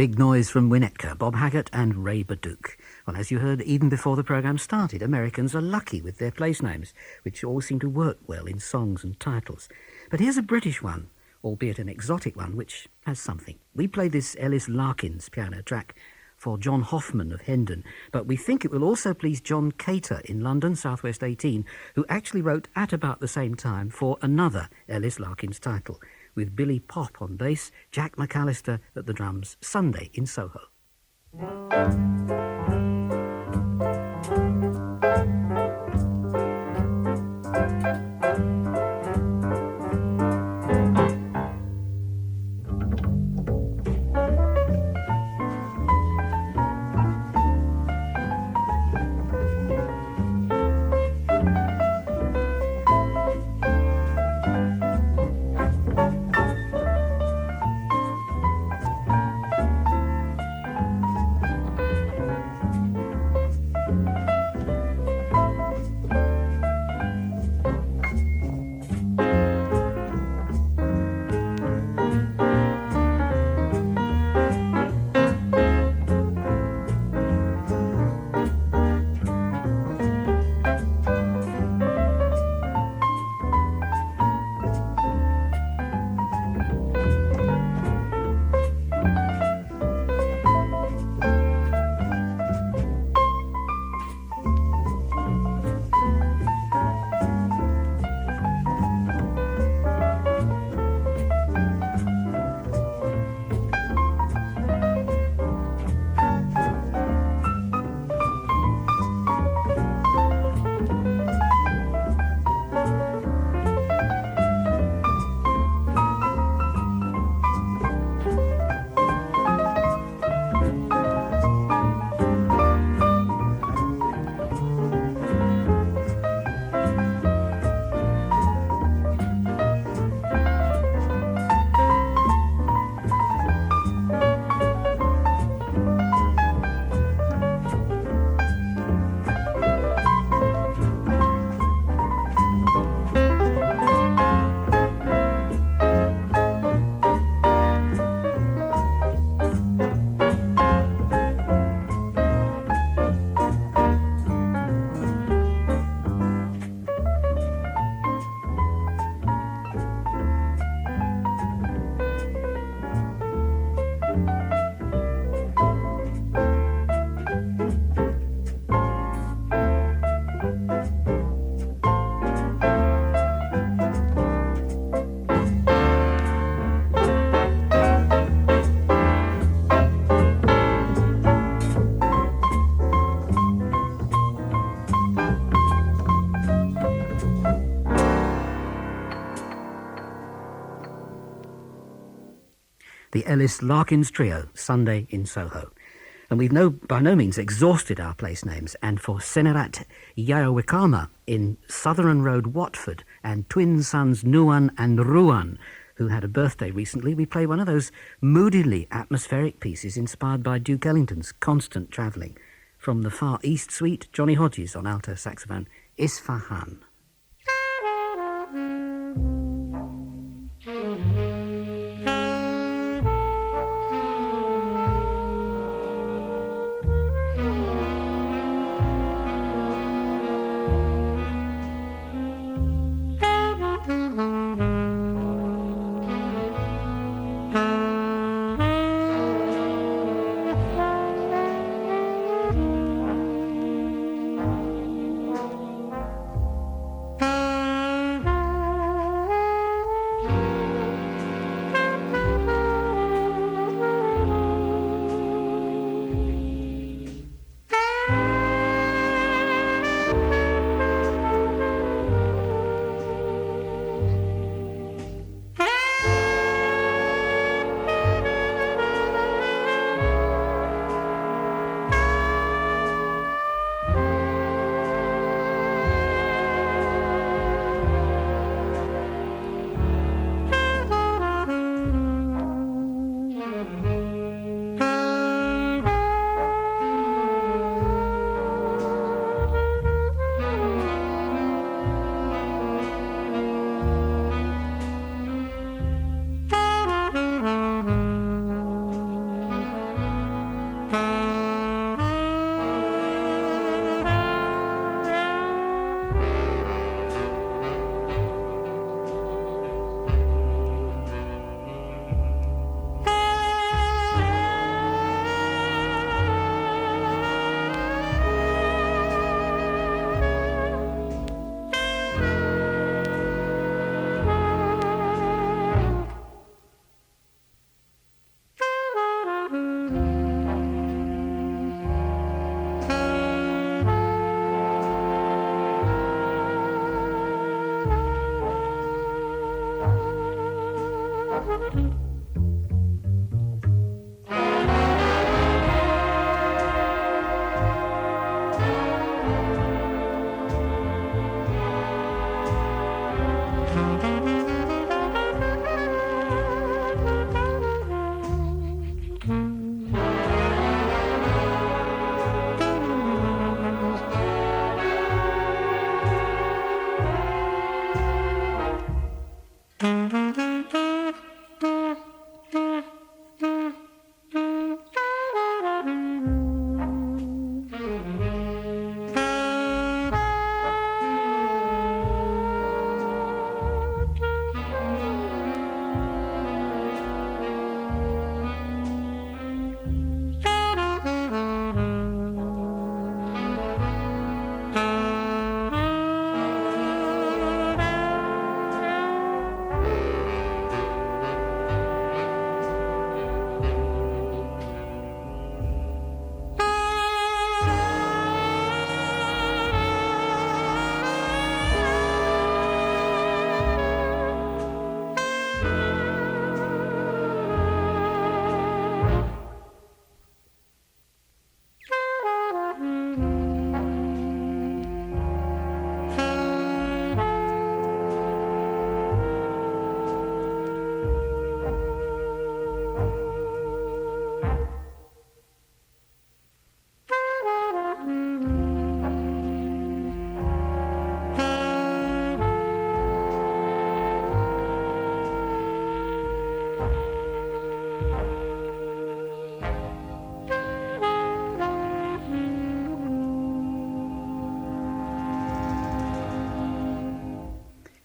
Big Noise from Winnetka, Bob Haggart and Ray Baduch. Well, as you heard even before the programme started, Americans are lucky with their place names, which all seem to work well in songs and titles. But here's a British one, albeit an exotic one, which has something. We played this Ellis Larkins piano track for John Hoffman of Hendon, but we think it will also please John Cater in London, Southwest 18, who actually wrote at about the same time for another Ellis Larkins title, with Billy Pop on bass, Jack McAllister at the drums, Sunday in Soho. The Ellis Larkins Trio, Sunday in Soho. And we've by no means exhausted our place names, and for Senerat Yayawikama in Southern Road, Watford, and twin sons Nuan and Ruan, who had a birthday recently, we play one of those moodily atmospheric pieces inspired by Duke Ellington's Constant Travelling. From the Far East Suite, Johnny Hodges on alto saxophone, Isfahan.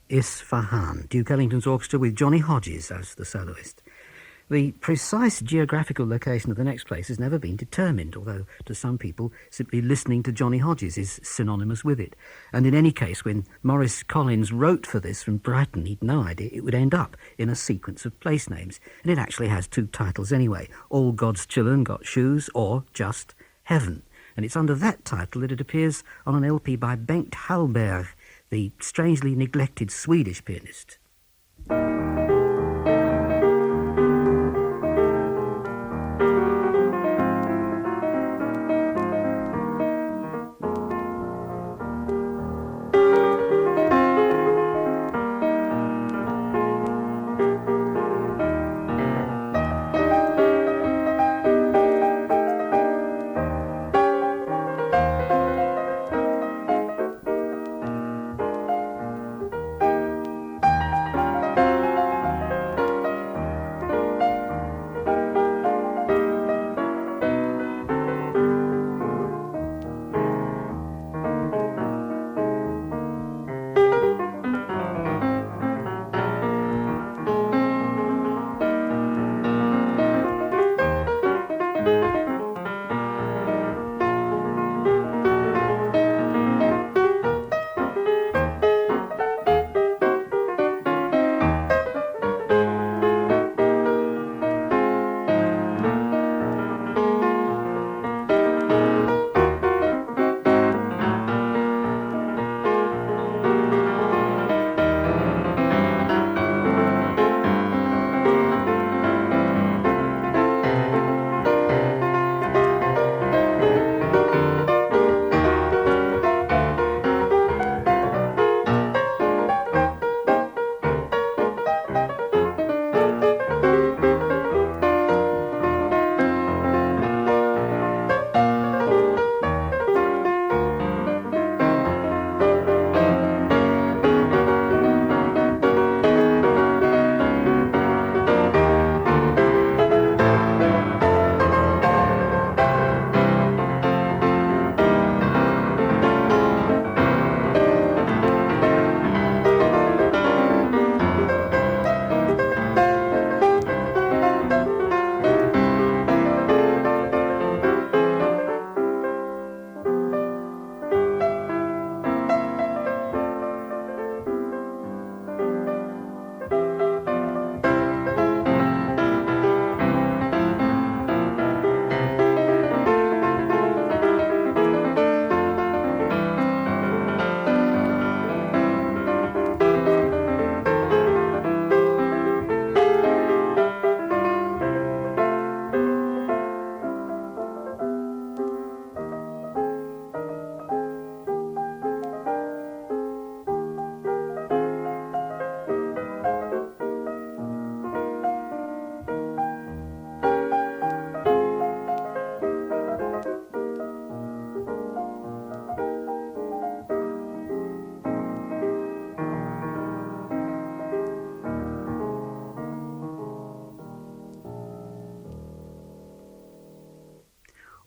Isfahan, Duke Ellington's orchestra with Johnny Hodges as the soloist. The precise geographical location of the next place has never been determined, although to some people simply listening to Johnny Hodges is synonymous with it. And in any case, when Maurice Collins wrote for this from Brighton, he'd no idea it would end up in a sequence of place names. And it actually has two titles anyway, All God's Children Got Shoes or just Heaven. And it's under that title that it appears on an LP by Bengt Hallberg, the strangely neglected Swedish pianist.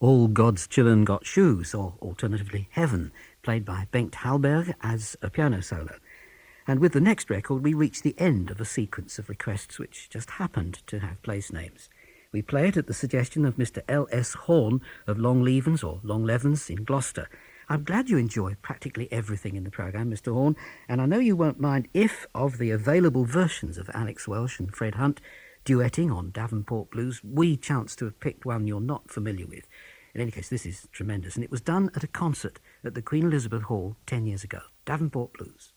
All God's Children Got Shoes, or alternatively Heaven, played by Bengt Hallberg as a piano solo. And with the next record, we reach the end of a sequence of requests which just happened to have place names. We play it at the suggestion of Mr. L.S. Horn of Longlevens or Longlevens in Gloucester. I'm glad you enjoy practically everything in the programme, Mr. Horn, and I know you won't mind if, of the available versions of Alex Welsh and Fred Hunt duetting on Davenport Blues, we chance to have picked one you're not familiar with. In any case, this is tremendous, and it was done at a concert at the Queen Elizabeth Hall 10 years ago. Davenport Blues.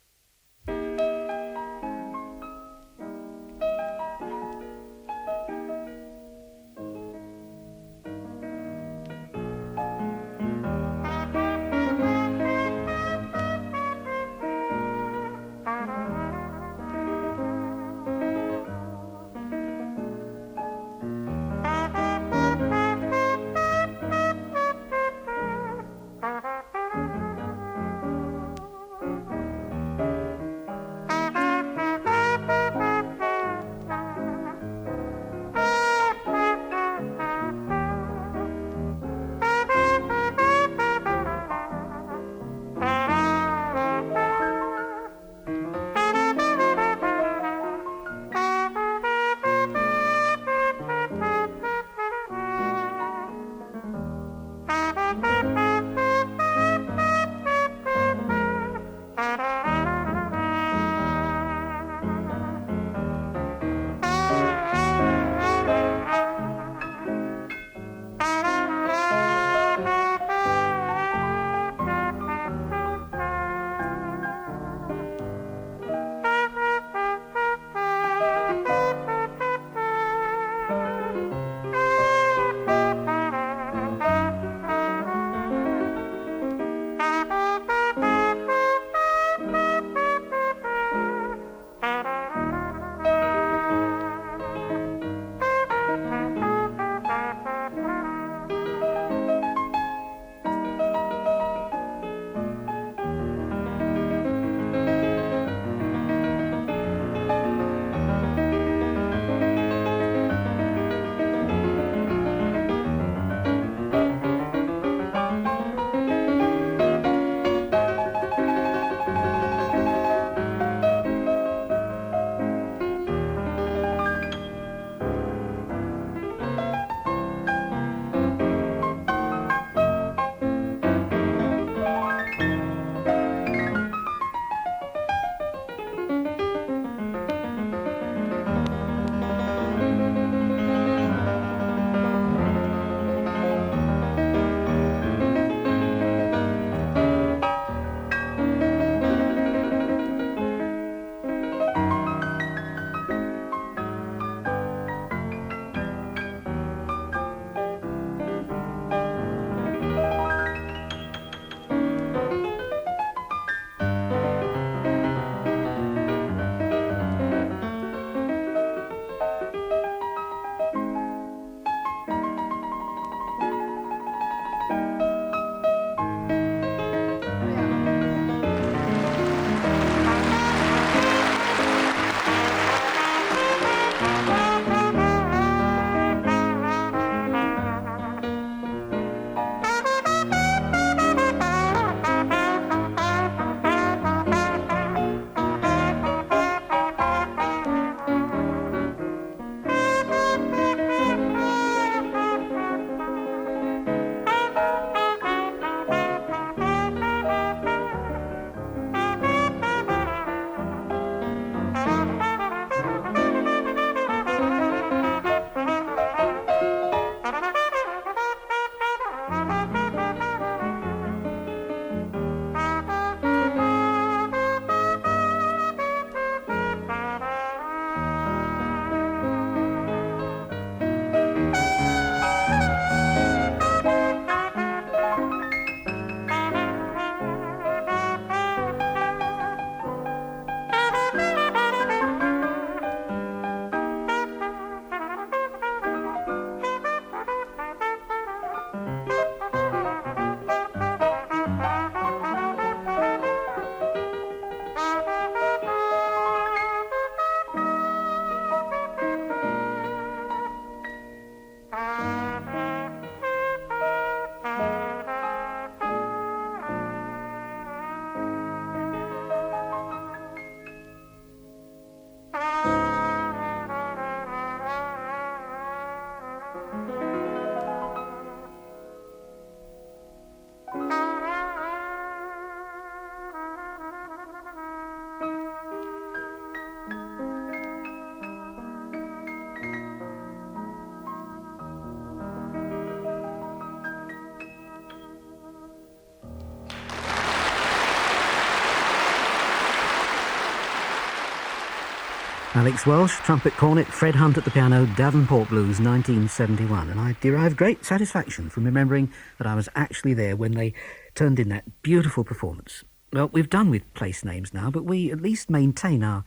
Alex Welsh, trumpet cornet, Fred Hunt at the piano, Davenport Blues, 1971. And I derive great satisfaction from remembering that I was actually there when they turned in that beautiful performance. Well, we've done with place names now, but we at least maintain our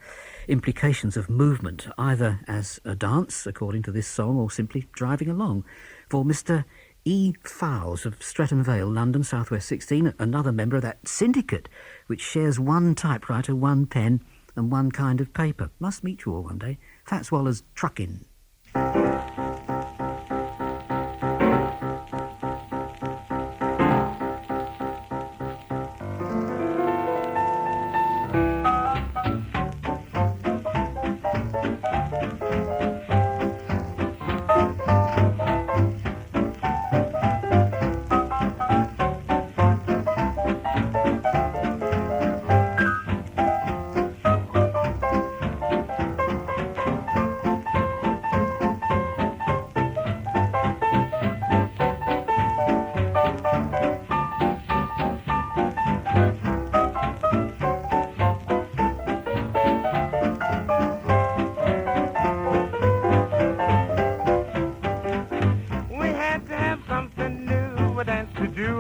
implications of movement, either as a dance, according to this song, or simply driving along. For Mr. E. Fowles of Streatham Vale, London, South West 16, another member of that syndicate which shares one typewriter, one pen, and one kind of paper. Must meet you all one day. Fat Swallows Truckin'.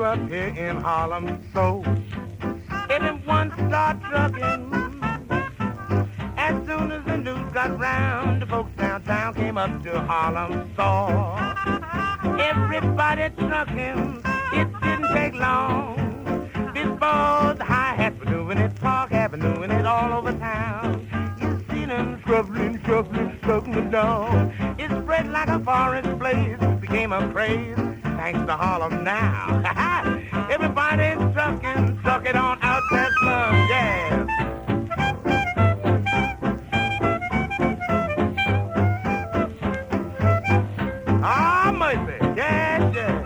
Up here in Harlem, so everyone start trucking. As soon as the news got round, the folks downtown came up to Harlem, saw everybody trucking. It didn't take long before the hi-hats were doing it, Park Avenue and it all over town. You seen them shuffling down. It spread like a forest blaze, became a craze. Thanks to Harlem now. Everybody's trucking, truck it on out that slum, yeah. Ah, mercy, yeah, yeah.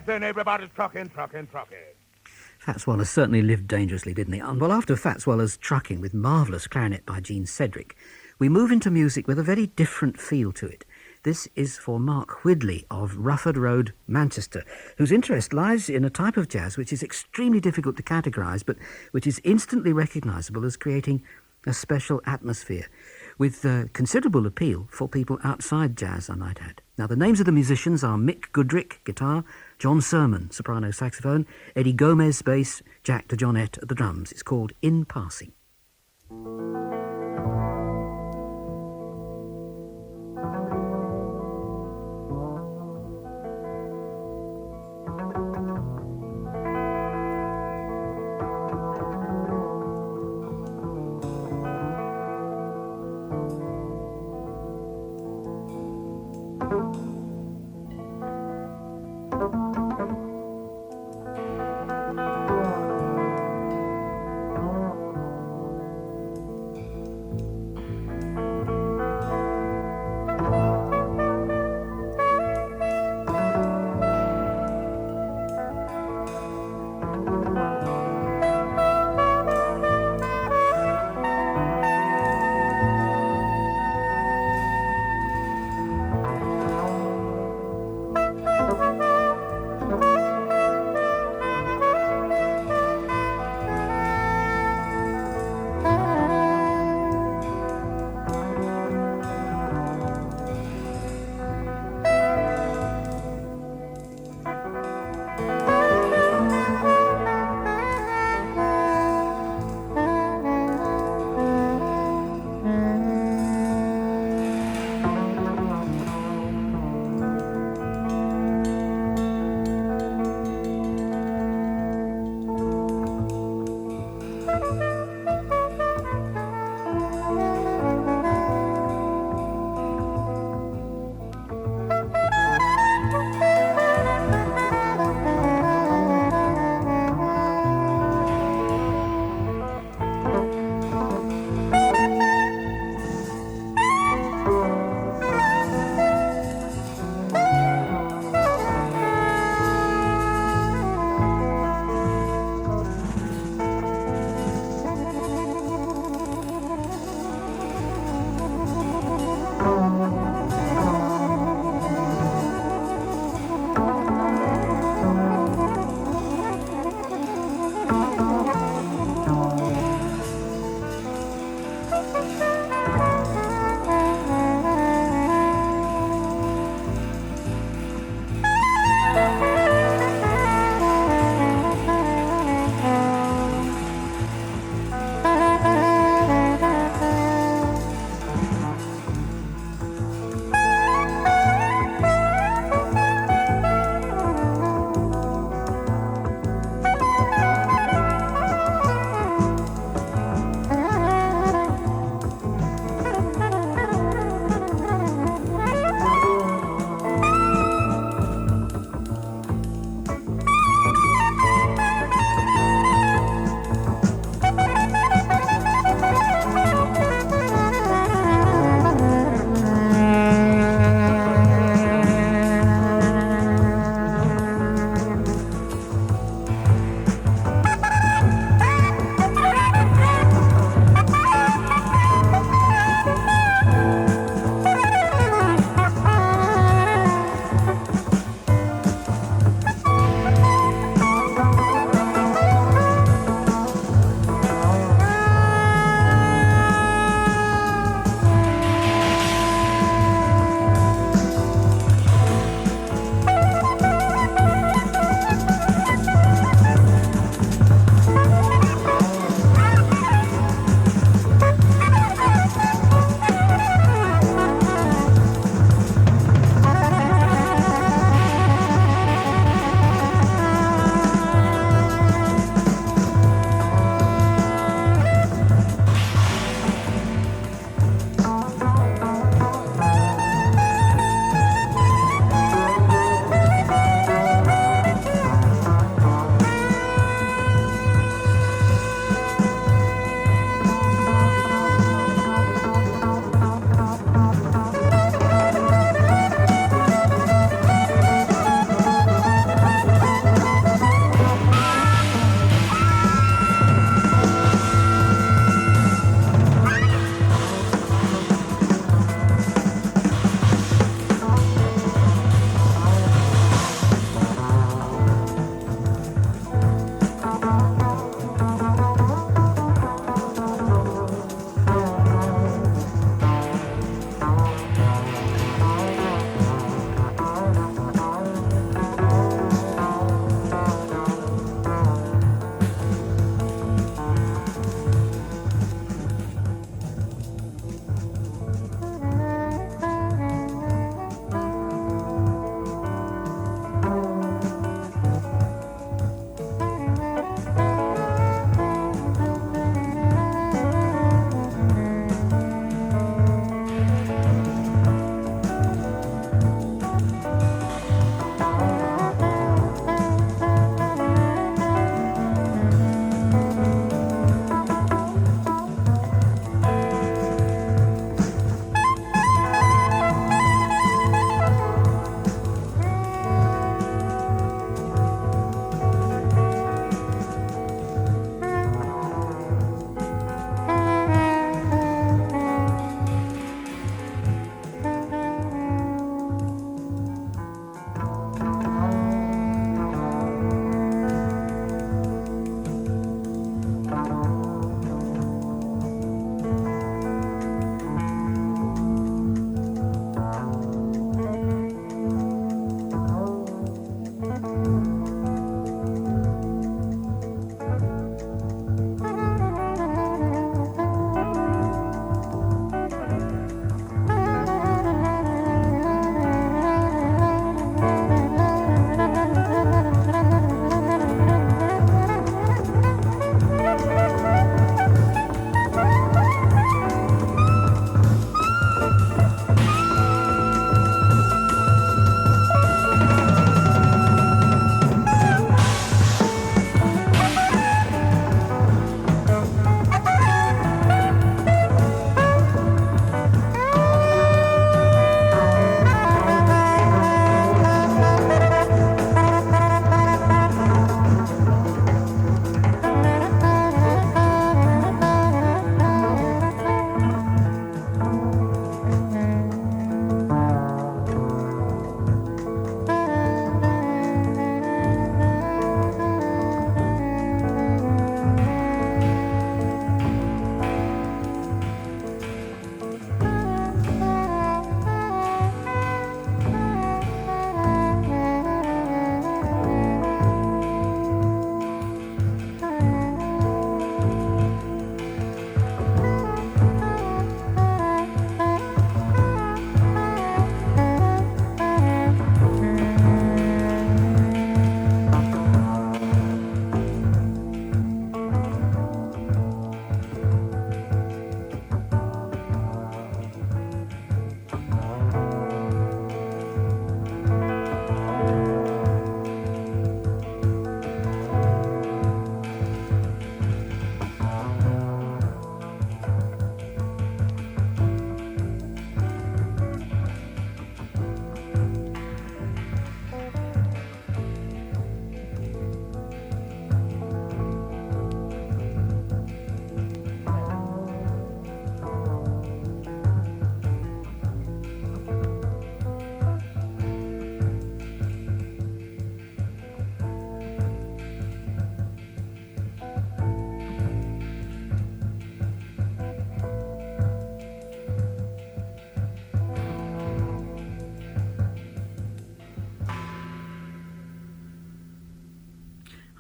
Everybody's trucking. Fat Swallows certainly lived dangerously, didn't he? And well, after Fat Swallows Trucking, with marvellous clarinet by Gene Cedric, we move into music with a very different feel to it. This is for Mark Whidley of Rufford Road, Manchester, whose interest lies in a type of jazz which is extremely difficult to categorise, but which is instantly recognisable as creating a special atmosphere, with considerable appeal for people outside jazz, I might add. Now, the names of the musicians are Mick Goodrick, guitar, John Sermon, soprano saxophone, Eddie Gomez, bass, Jack DeJohnette at the drums. It's called In Passing.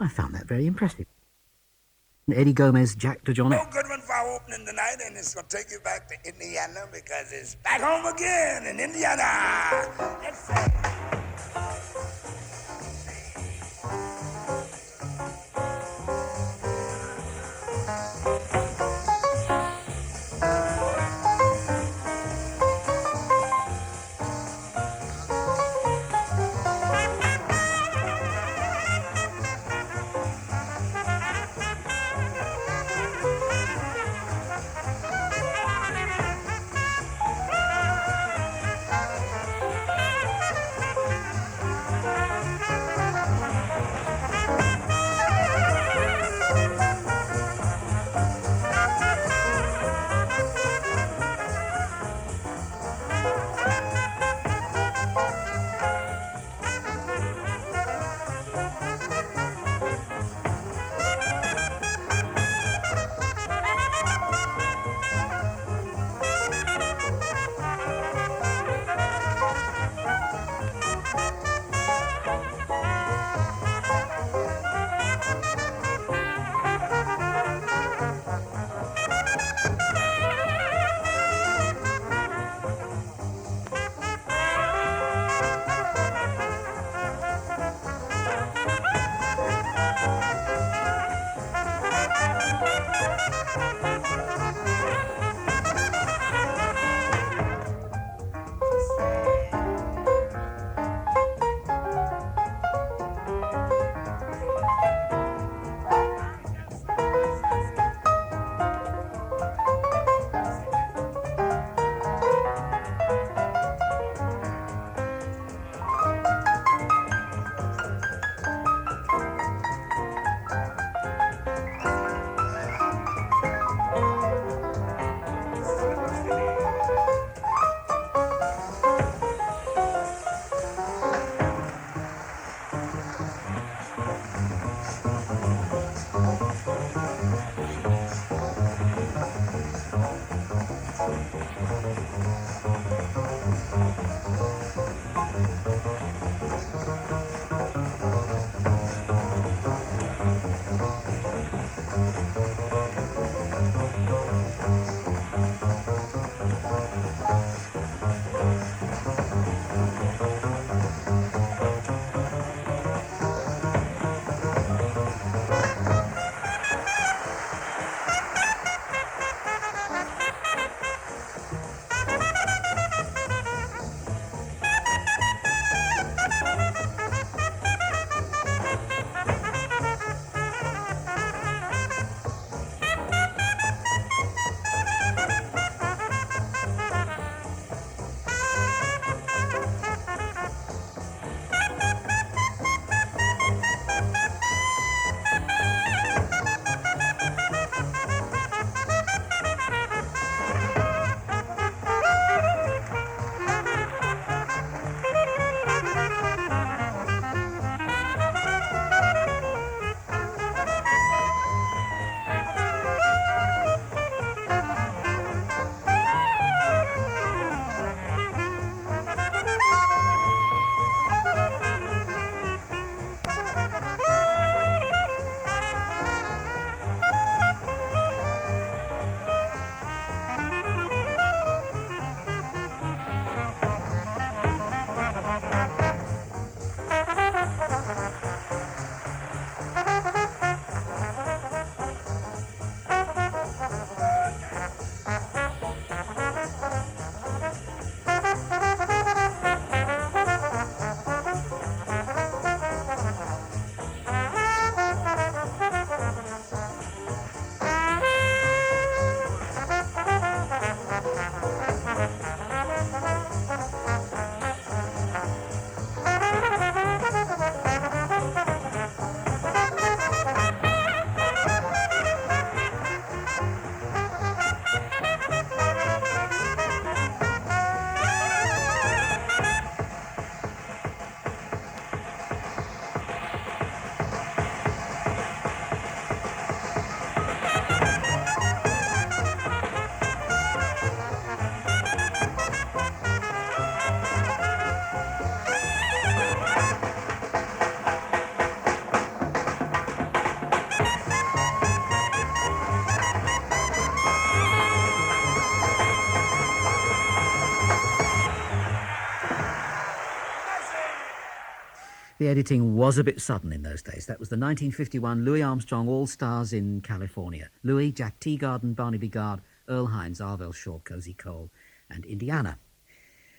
I found that very impressive. Eddie Gomez, Jack DeJohn. No good one for our opening tonight, and it's going to take you back to Indiana because it's back home again in Indiana. Let's say. The editing was a bit sudden in those days. That was the 1951 Louis Armstrong All-Stars in California. Louis, Jack Teagarden, Barnaby Gard, Earl Hines, Arvell Shaw, Cozy Cole, and Indiana.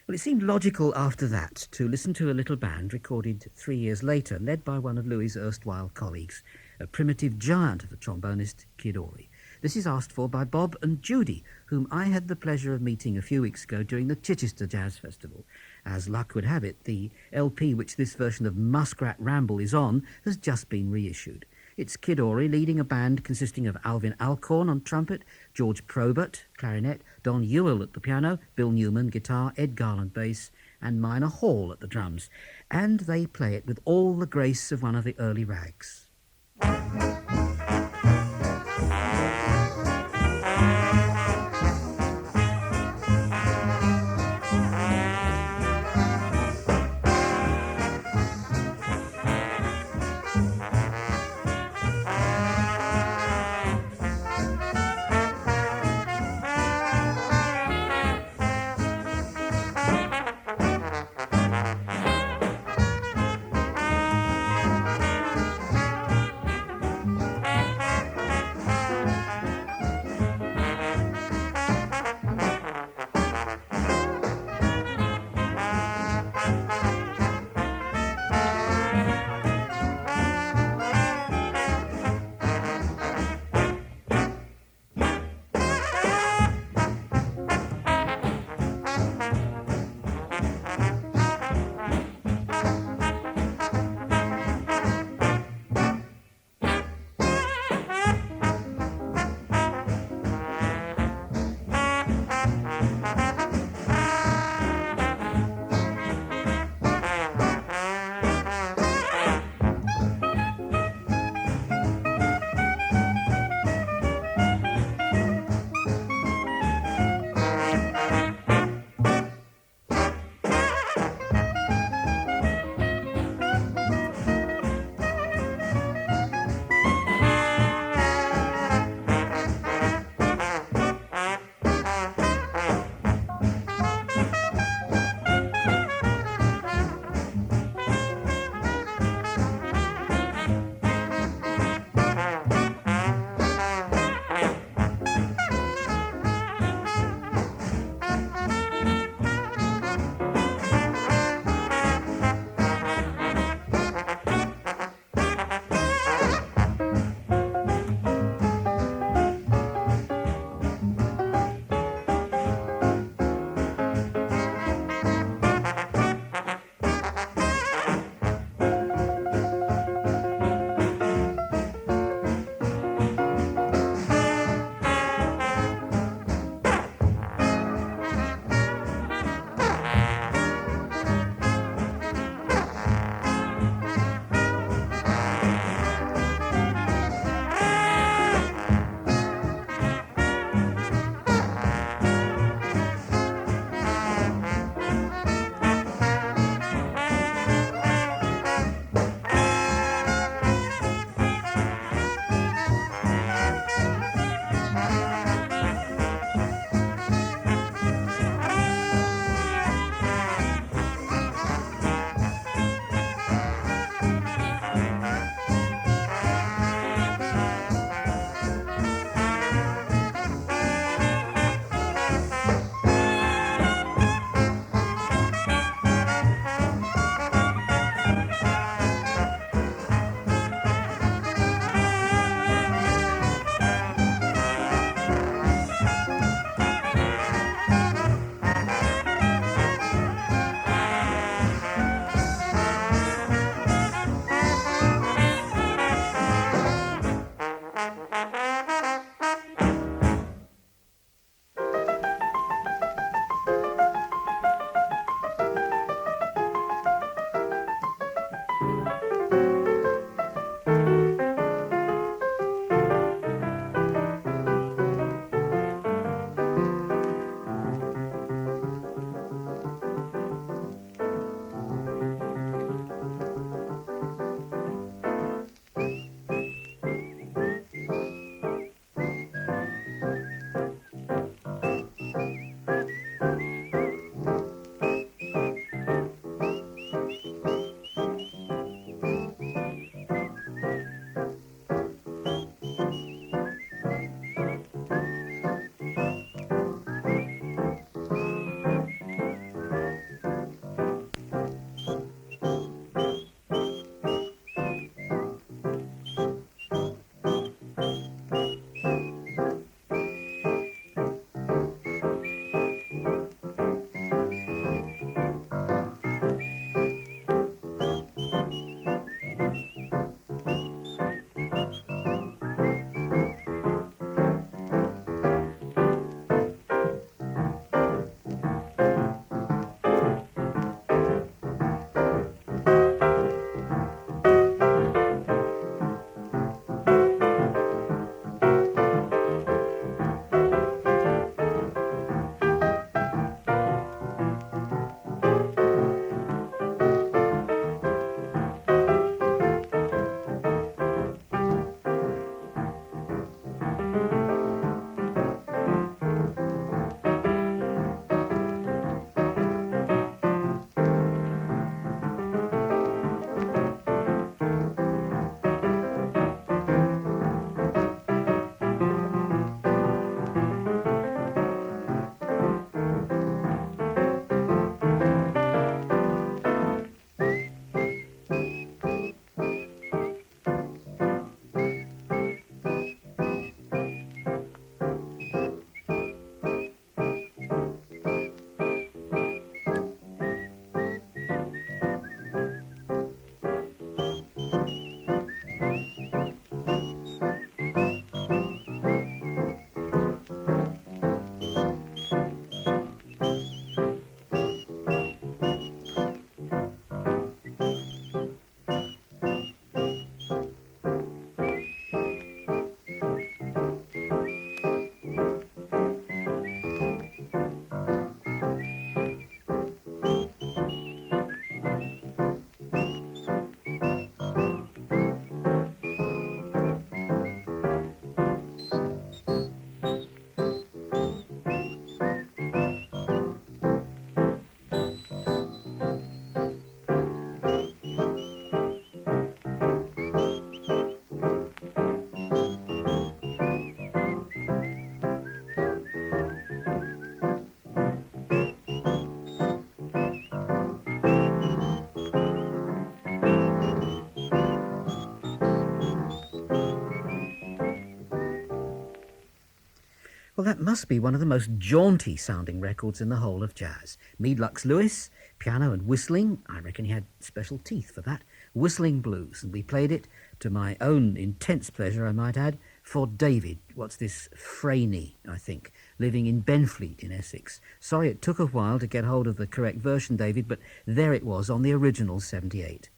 Well, it seemed logical after that to listen to a little band recorded 3 years later, led by one of Louis' erstwhile colleagues, a primitive giant of a trombonist, Kid Ory. This is asked for by Bob and Judy, whom I had the pleasure of meeting a few weeks ago during the Chichester Jazz Festival. As luck would have it, the LP which this version of Muskrat Ramble is on has just been reissued. It's Kid Ory leading a band consisting of Alvin Alcorn on trumpet, George Probert, clarinet, Don Ewell at the piano, Bill Newman, guitar, Ed Garland, bass, and Minor Hall at the drums. And they play it with all the grace of one of the early rags. Well, that must be one of the most jaunty sounding records in the whole of jazz. Meade Lux Lewis, piano and whistling. I reckon he had special teeth for that. Whistling blues, and we played it to my own intense pleasure, I might add, for David. What's this? Franey, I think, living in Benfleet in Essex. Sorry it took a while to get hold of the correct version, David, but there it was on the original 78.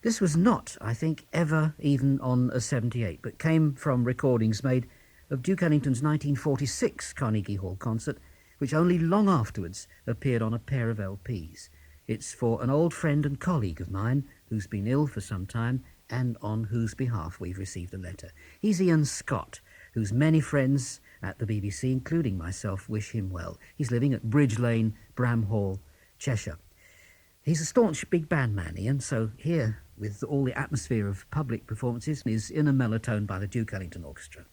This was not, I think, ever even on a 78, but came from recordings made of Duke Ellington's 1946 Carnegie Hall concert, which only long afterwards appeared on a pair of LPs. It's for an old friend and colleague of mine who's been ill for some time and on whose behalf we've received a letter. He's Ian Scott, whose many friends at the BBC, including myself, wish him well. He's living at Bridge Lane, Bramhall, Cheshire. He's a staunch big band man, Ian, so here, with all the atmosphere of public performances, is In a Mellow Tone by the Duke Ellington Orchestra.